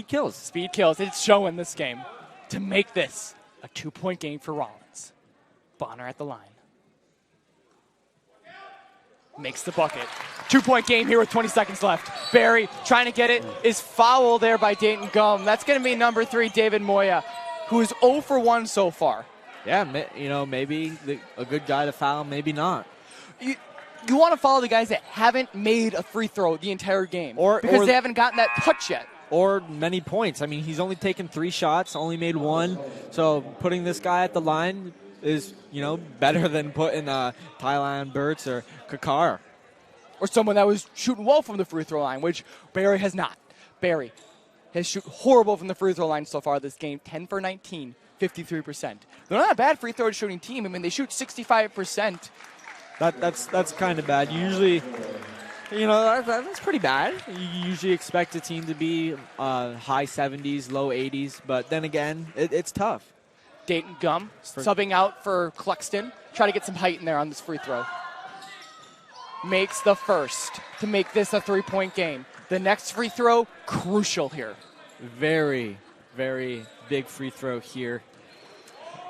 kills. Speed kills. It's showing this game to make this a 2-point game for Rollins. Bonner at the line. Makes the bucket. 2-point game here with 20 seconds left. Barry trying to get it is fouled there by Dayton Gum. That's going to be number 3, David Moya, who is 0 for 1 so far. Yeah, maybe a good guy to foul, maybe not. You want to follow the guys that haven't made a free throw the entire game because they haven't gotten that touch yet. Or many points. I mean, he's only taken 3 shots, only made 1. So putting this guy at the line is, better than putting Tylan Burtz or Kakar. Or someone that was shooting well from the free throw line, which Barry has not. Barry has shot horrible from the free throw line so far this game, 10 for 19, 53%. They're not a bad free throw shooting team. I mean, they shoot 65%. That's kind of bad. Usually, that's pretty bad. You usually expect a team to be high 70s, low 80s, but then again, it's tough. Dayton Gum subbing out for Cluxton. Try to get some height in there on this free throw. Makes the first to make this a 3-point game. The next free throw, crucial here. Very, very big free throw here.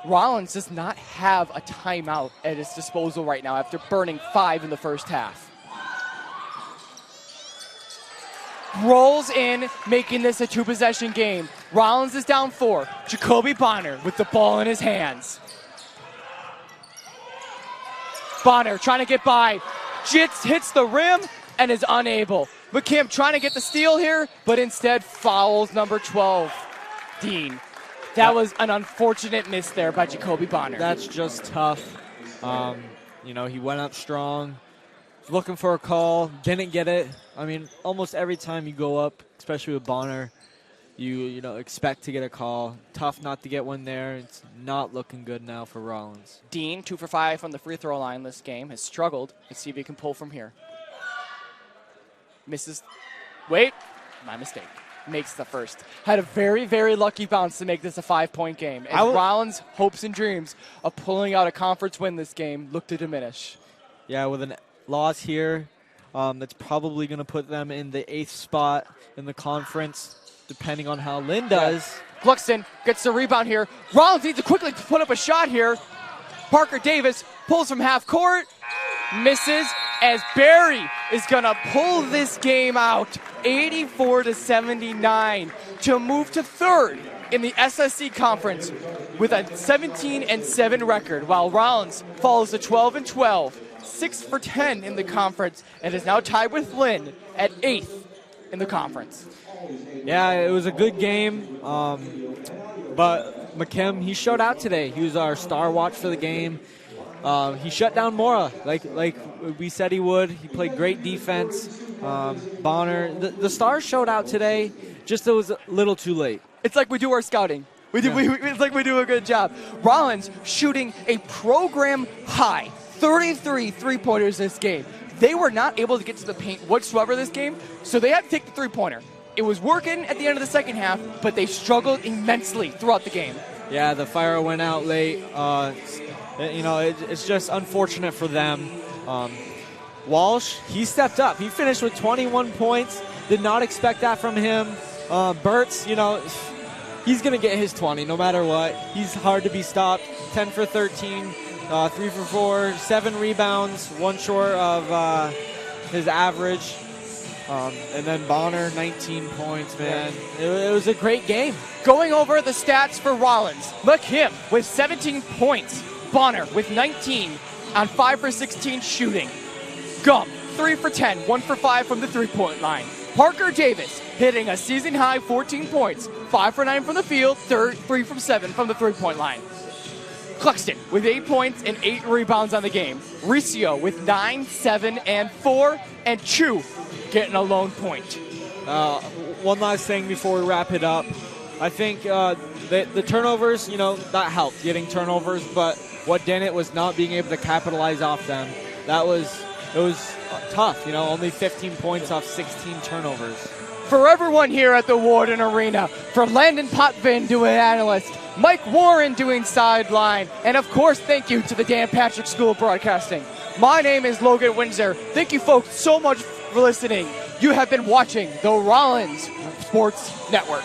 Rollins does not have a timeout at his disposal right now after burning 5 in the first half. Rolls in, making this a 2-possession game. Rollins is down 4. Jacoby Bonner with the ball in his hands. Bonner trying to get by. Jits hits the rim and is unable. McKim trying to get the steal here, but instead fouls number 12, Dean. That was an unfortunate miss there by Jacoby Bonner. That's just tough. He went up strong, looking for a call, didn't get it. I mean, almost every time you go up, especially with Bonner, you expect to get a call. Tough not to get one there. It's not looking good now for Rollins. Dean, 2 for 5 from the free throw line this game, has struggled. Let's see if he can pull from here. Misses. Wait, my mistake. Makes the first. Had a very, very lucky bounce to make this a 5-point game. And Rollins' hopes and dreams of pulling out a conference win this game look to diminish. Yeah, with a loss here, that's probably going to put them in the 8th spot in the conference, depending on how Lynn does. Yeah. Gluckston gets the rebound here. Rollins needs to quickly put up a shot here. Parker Davis pulls from half court. Misses as Barry is going to pull this game out 84-79 to move to 3rd in the SSC conference with a 17-7 record, while Rollins falls to 12-12, 6 for 10 in the conference, and is now tied with Lynn at 8th in the conference. Yeah, it was a good game, but McKim, he showed out today. He was our star watch for the game. He shut down Mora like we said he would. He played great defense. Bonner, the stars showed out today, just it was a little too late. It's like we do our scouting. It's like we do a good job. Rollins shooting a program high 33 3-pointers this game. They were not able to get to the paint whatsoever this game, so they had to take the 3-pointer. It was working at the end of the second half, but they struggled immensely throughout the game. Yeah, the fire went out late. It's just unfortunate for them. Walsh, he stepped up. He finished with 21 points. Did not expect that from him. Burtz, he's going to get his 20 no matter what. He's hard to be stopped. 10 for 13, 3 for 4, 7 rebounds, 1 short of his average. And then Bonner, 19 points, man. It was a great game. Going over the stats for Rollins. McKim with 17 points. Bonner with 19 on 5 for 16 shooting. Gum, 3 for 10, 1 for 5 from the 3-point line. Parker Davis hitting a season-high 14 points, 5 for 9 from the field, 3 from 7 from the 3-point line. Cluxton with 8 points and 8 rebounds on the game. Riccio with 9, 7, and 4, and Chu getting a lone point. One last thing before we wrap it up. I think the turnovers, that helped, getting turnovers, but what didn't was not being able to capitalize off them. It was tough, only 15 points off 16 turnovers. For everyone here at the Warden Arena, for Landon Potvin doing analyst, Mike Warren doing sideline, and of course, thank you to the Dan Patrick School of Broadcasting. My name is Logan Windsor. Thank you folks so much for listening. You have been watching the Rollins Sports Network.